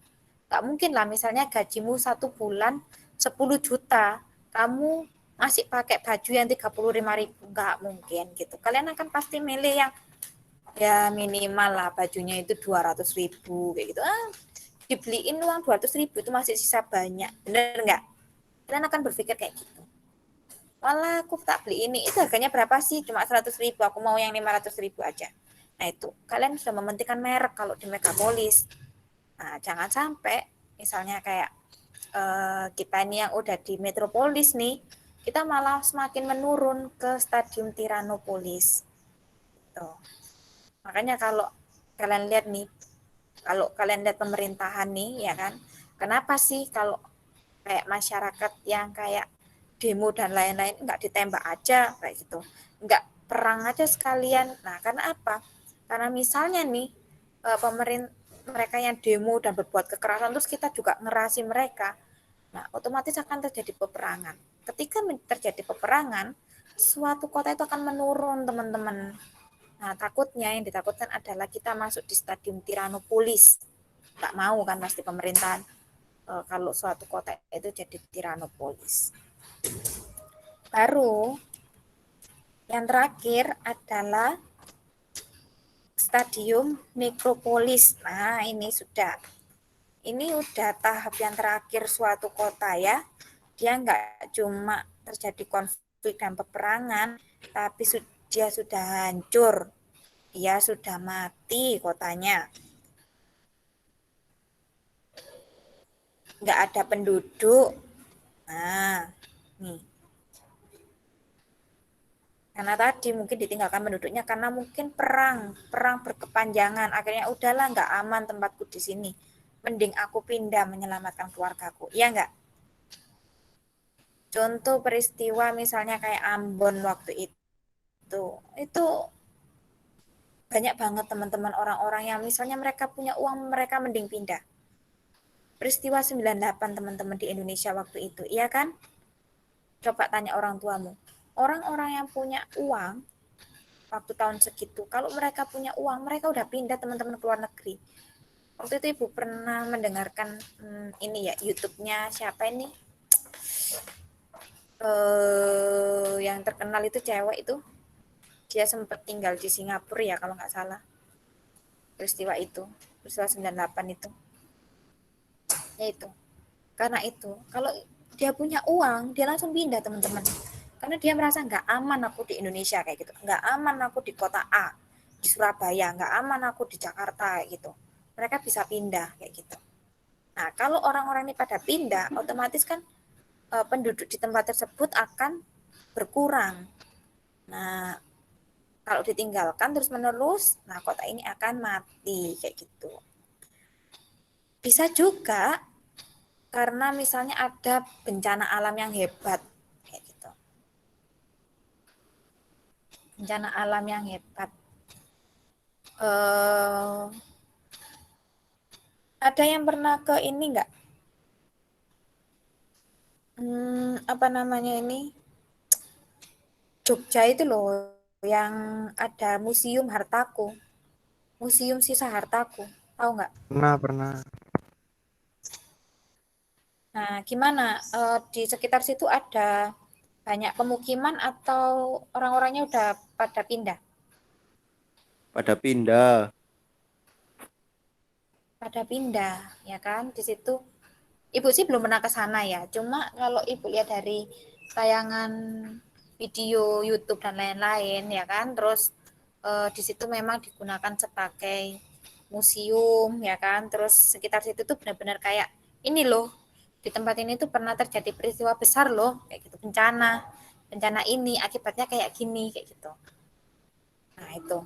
Gak mungkin lah misalnya gajimu 1 bulan 10 juta, kamu masih pakai baju yang 35.000, gak mungkin gitu. Kalian akan pasti milih yang ya minimal lah bajunya itu 200.000 kayak gitu. Dibeliin uang 200.000 itu masih sisa banyak, bener nggak? Kalian akan berpikir kayak gitu. Walah, aku tak beli ini, itu harganya berapa sih? Cuma 100.000, aku mau yang 500.000 aja. Nah itu, kalian sudah mementingkan merek kalau di megapolis. Nah, jangan sampai misalnya kayak kita ini yang udah di metropolis nih, kita malah semakin menurun ke stadium tiranopolis. Tuh. Makanya kalau kalian lihat nih, kalau kalian lihat pemerintahan nih, ya kan, kenapa sih kalau kayak masyarakat yang kayak demo dan lain-lain nggak ditembak aja kayak gitu, nggak perang aja sekalian. Nah, karena apa? Karena misalnya nih pemerintah, mereka yang demo dan berbuat kekerasan terus kita juga ngerasi mereka, nah otomatis akan terjadi peperangan. Ketika terjadi peperangan, suatu kota itu akan menurun teman-teman. Nah, takutnya yang ditakutkan adalah kita masuk di stadium tiranopolis. Tak mau kan pasti pemerintahan kalau suatu kota itu jadi tiranopolis. Baru Yang terakhir adalah stadium nekropolis. Nah, ini udah tahap yang terakhir suatu kota ya. Dia nggak cuma terjadi konflik dan peperangan, tapi dia sudah hancur. Dia sudah mati kotanya. Nggak ada penduduk. Nah, nih. Karena tadi mungkin ditinggalkan penduduknya karena mungkin perang berkepanjangan. Akhirnya udahlah nggak aman tempatku di sini. Mending aku pindah menyelamatkan keluargaku. Iya nggak? Contoh peristiwa misalnya kayak Ambon waktu itu banyak banget teman-teman orang-orang yang misalnya mereka punya uang, mereka mending pindah. Peristiwa 98 teman-teman di Indonesia waktu itu, iya kan? Coba tanya orang tuamu. Orang-orang yang punya uang waktu tahun segitu, kalau mereka punya uang, mereka udah pindah teman-teman ke luar negeri. Waktu itu Ibu pernah mendengarkan ini ya, YouTube-nya siapa ini? Yang terkenal itu cewek itu, dia sempat tinggal di Singapura ya kalau nggak salah. Peristiwa 98 itu. Ya itu. Karena itu, kalau dia punya uang, dia langsung pindah teman-teman. Karena dia merasa nggak aman aku di Indonesia kayak gitu. Nggak aman aku di kota A, di Surabaya, nggak aman aku di Jakarta kayak gitu. Mereka bisa pindah kayak gitu. Nah, kalau orang-orang ini pada pindah, otomatis kan penduduk di tempat tersebut akan berkurang. Nah, kalau ditinggalkan terus-menerus, nah kota ini akan mati kayak gitu. Bisa juga karena misalnya ada bencana alam yang hebat kayak gitu. Bencana alam yang hebat. Ada yang pernah ke ini enggak? Apa namanya ini? Jogja itu loh yang ada museum hartaku. Museum sisa hartaku. Tahu nggak? Pernah. Nah, gimana? Di sekitar situ ada banyak pemukiman atau orang-orangnya udah pada pindah? Pada pindah. Pada pindah, ya kan? Di situ Ibu sih belum pernah ke sana ya. Cuma kalau Ibu lihat dari tayangan video YouTube dan lain-lain, ya kan? Terus di situ memang digunakan sebagai museum, ya kan? Terus sekitar situ tuh benar-benar kayak ini loh. Di tempat ini tuh pernah terjadi peristiwa besar loh, kayak gitu, bencana. Bencana ini akibatnya kayak gini, kayak gitu. Nah, itu.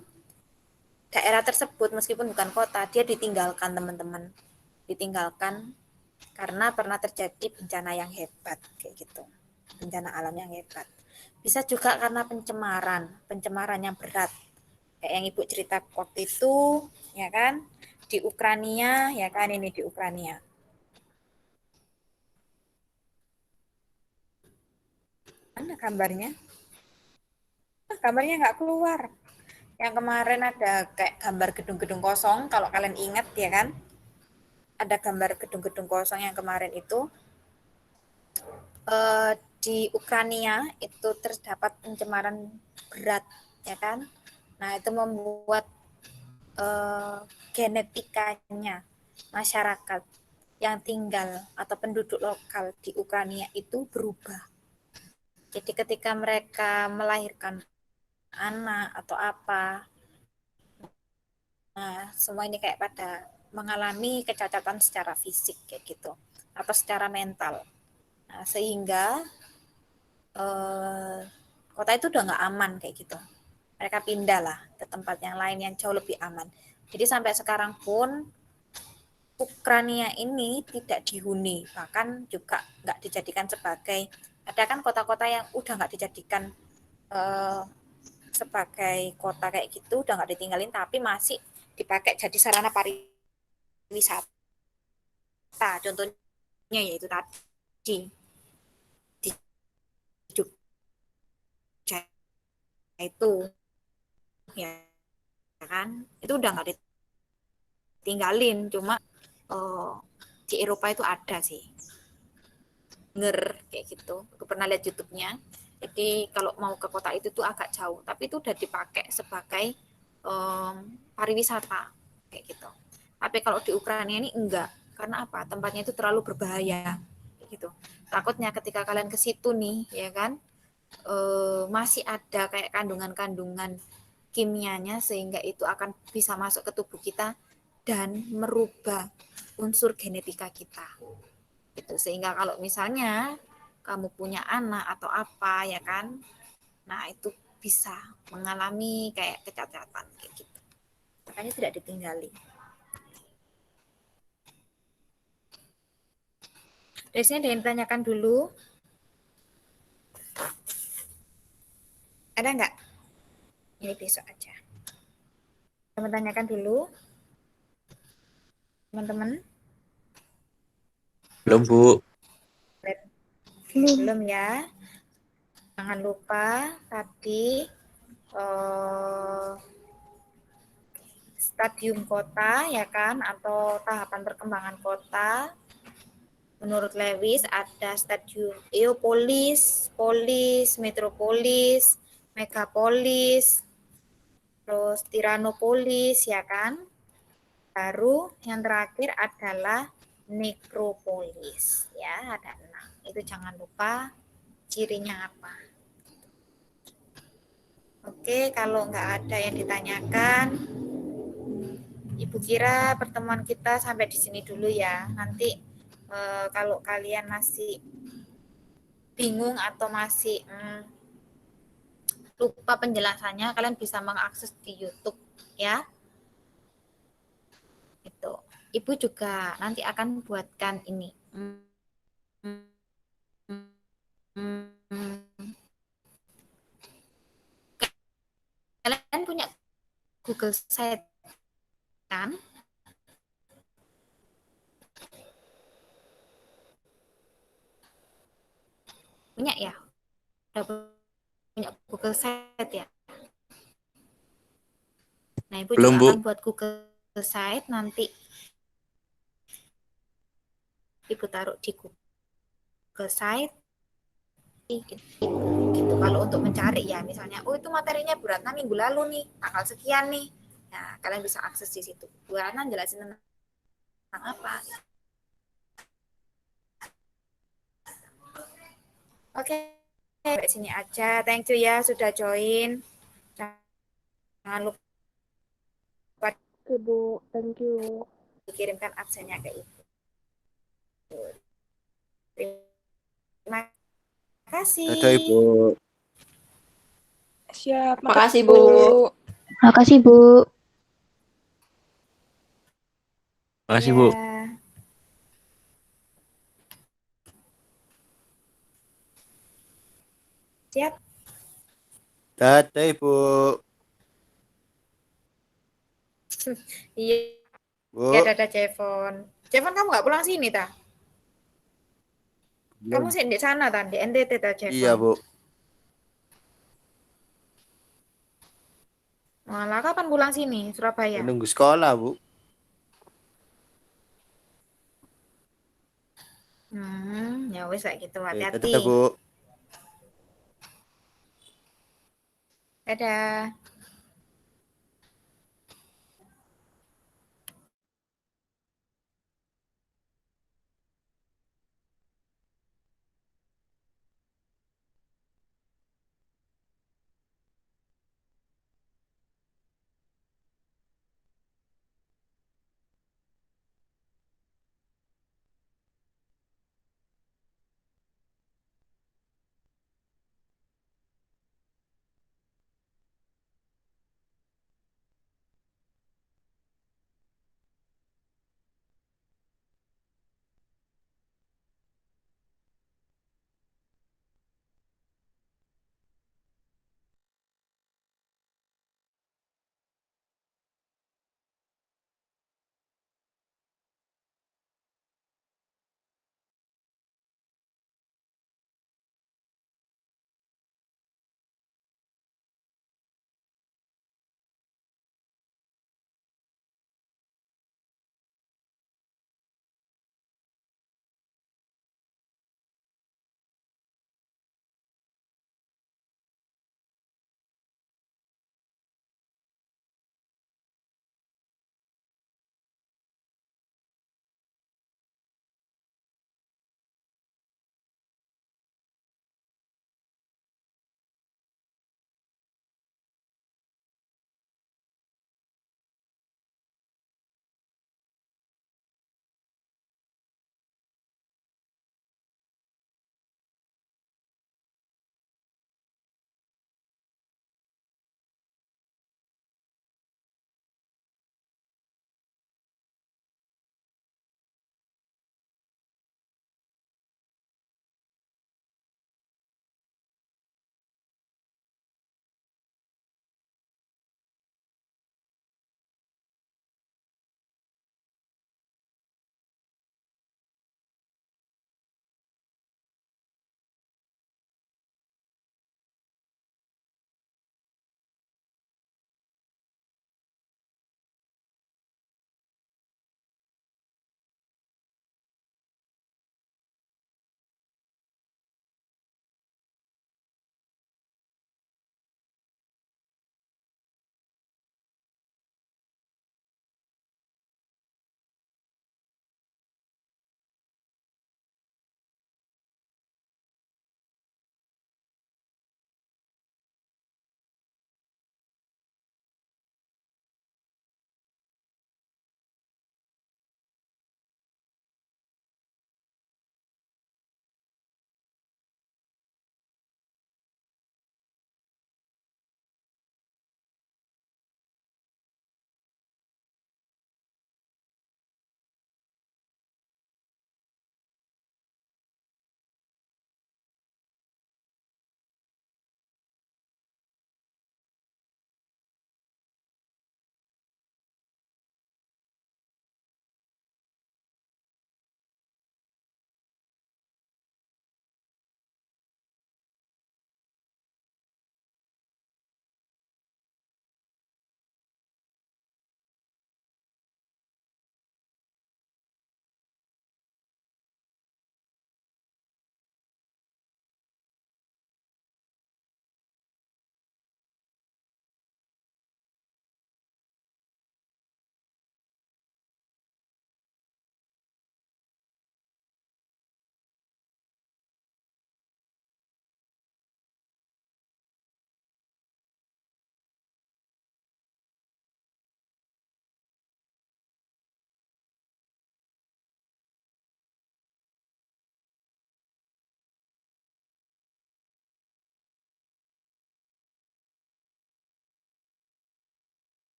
Daerah tersebut meskipun bukan kota, dia ditinggalkan teman-teman. Ditinggalkan karena pernah terjadi bencana yang hebat kayak gitu. Bencana alam yang hebat. Bisa juga karena pencemaran yang berat. Kayak yang Ibu cerita waktu itu, ya kan? Di Ukraina, ya kan, ini di Ukraina. Mana gambarnya? Gambarnya nggak keluar. Yang kemarin ada kayak gambar gedung-gedung kosong, kalau kalian ingat ya kan? Ada gambar gedung-gedung kosong yang kemarin itu. Di Ukraina itu terdapat pencemaran berat, ya kan? Nah, itu membuat genetikanya masyarakat yang tinggal atau penduduk lokal di Ukraina itu berubah. Jadi ketika mereka melahirkan anak atau apa, nah semua ini kayak pada mengalami kecacatan secara fisik kayak gitu atau secara mental. Nah, sehingga kota itu udah nggak aman kayak gitu. Mereka pindah lah ke tempat yang lain yang jauh lebih aman. Jadi sampai sekarang pun Ukraina ini tidak dihuni, bahkan juga nggak dijadikan sebagai, ada kan kota-kota yang udah nggak dijadikan sebagai kota kayak gitu, udah nggak ditinggalin, tapi masih dipakai jadi sarana pariwisata. Contohnya yaitu tadi di Jogja itu, ya kan, itu udah nggak ditinggalin, cuma di Eropa itu ada sih kayak gitu. Aku pernah lihat YouTube-nya Jadi kalau mau ke kota itu tuh agak jauh, tapi itu udah dipakai sebagai pariwisata kayak gitu. Tapi kalau di Ukraina ini enggak, karena apa? Tempatnya itu terlalu berbahaya kayak gitu. Takutnya ketika kalian ke situ nih, ya kan, masih ada kayak kandungan-kandungan kimianya sehingga itu akan bisa masuk ke tubuh kita dan merubah unsur genetika kita. Gitu. Sehingga kalau misalnya kamu punya anak atau apa ya kan, nah itu bisa mengalami kayak kecacatan kayak gitu. Makanya tidak ditinggali. Dari sini ada yang ditanyakan dulu? Ada nggak? Ini besok aja. Teman tanyakan dulu, teman-teman. Belum, Bu. Belum ya. Jangan lupa tadi stadium kota ya kan, atau tahapan perkembangan kota. Menurut Lewis ada stadium eopolis, polis, metropolis, megapolis, terus tiranopolis ya kan. Baru yang terakhir adalah nekropolis ya, ada 6. Itu jangan lupa cirinya apa. Oke, kalau nggak ada yang ditanyakan, Ibu kira pertemuan kita sampai di sini dulu ya. Nanti kalau kalian masih bingung atau masih lupa penjelasannya, kalian bisa mengakses di YouTube ya. Itu. Ibu juga nanti akan buatkan ini. Kalian punya Google Site kan? Punya ya? Udah punya Google Site ya? Nah, Ibu Belum, juga Bu. akan buat Google Site nanti. Ibu taruh di Google Site. Gitu. Kalau untuk mencari ya, misalnya, oh itu materinya Bu Ratna minggu lalu nih, tanggal sekian nih. Nah, kalian bisa akses di situ. Bu Ratna jelasin tentang apa. Oke, sampai sini aja. Thank you ya sudah join. Jangan lupa Ibu, thank you. dikirimkan absennya ke Ibu. Terima kasih. Dadah, Ibu. Siap, Makasih, Bu. Makasih, Bu. Makasih, Ya. Bu. Siap. Dadah, Ibu. Iya, Bu. ya dadah Jevon. Jevon kamu nggak pulang sini ta? Kamu sih di sana ta, di NTT ta Jevon? Iya, Bu. Malah kapan pulang sini, Surabaya? Menunggu sekolah, Bu. Ya wes kayak gitu, Oke, hati-hati. dadah, Bu. Dadah.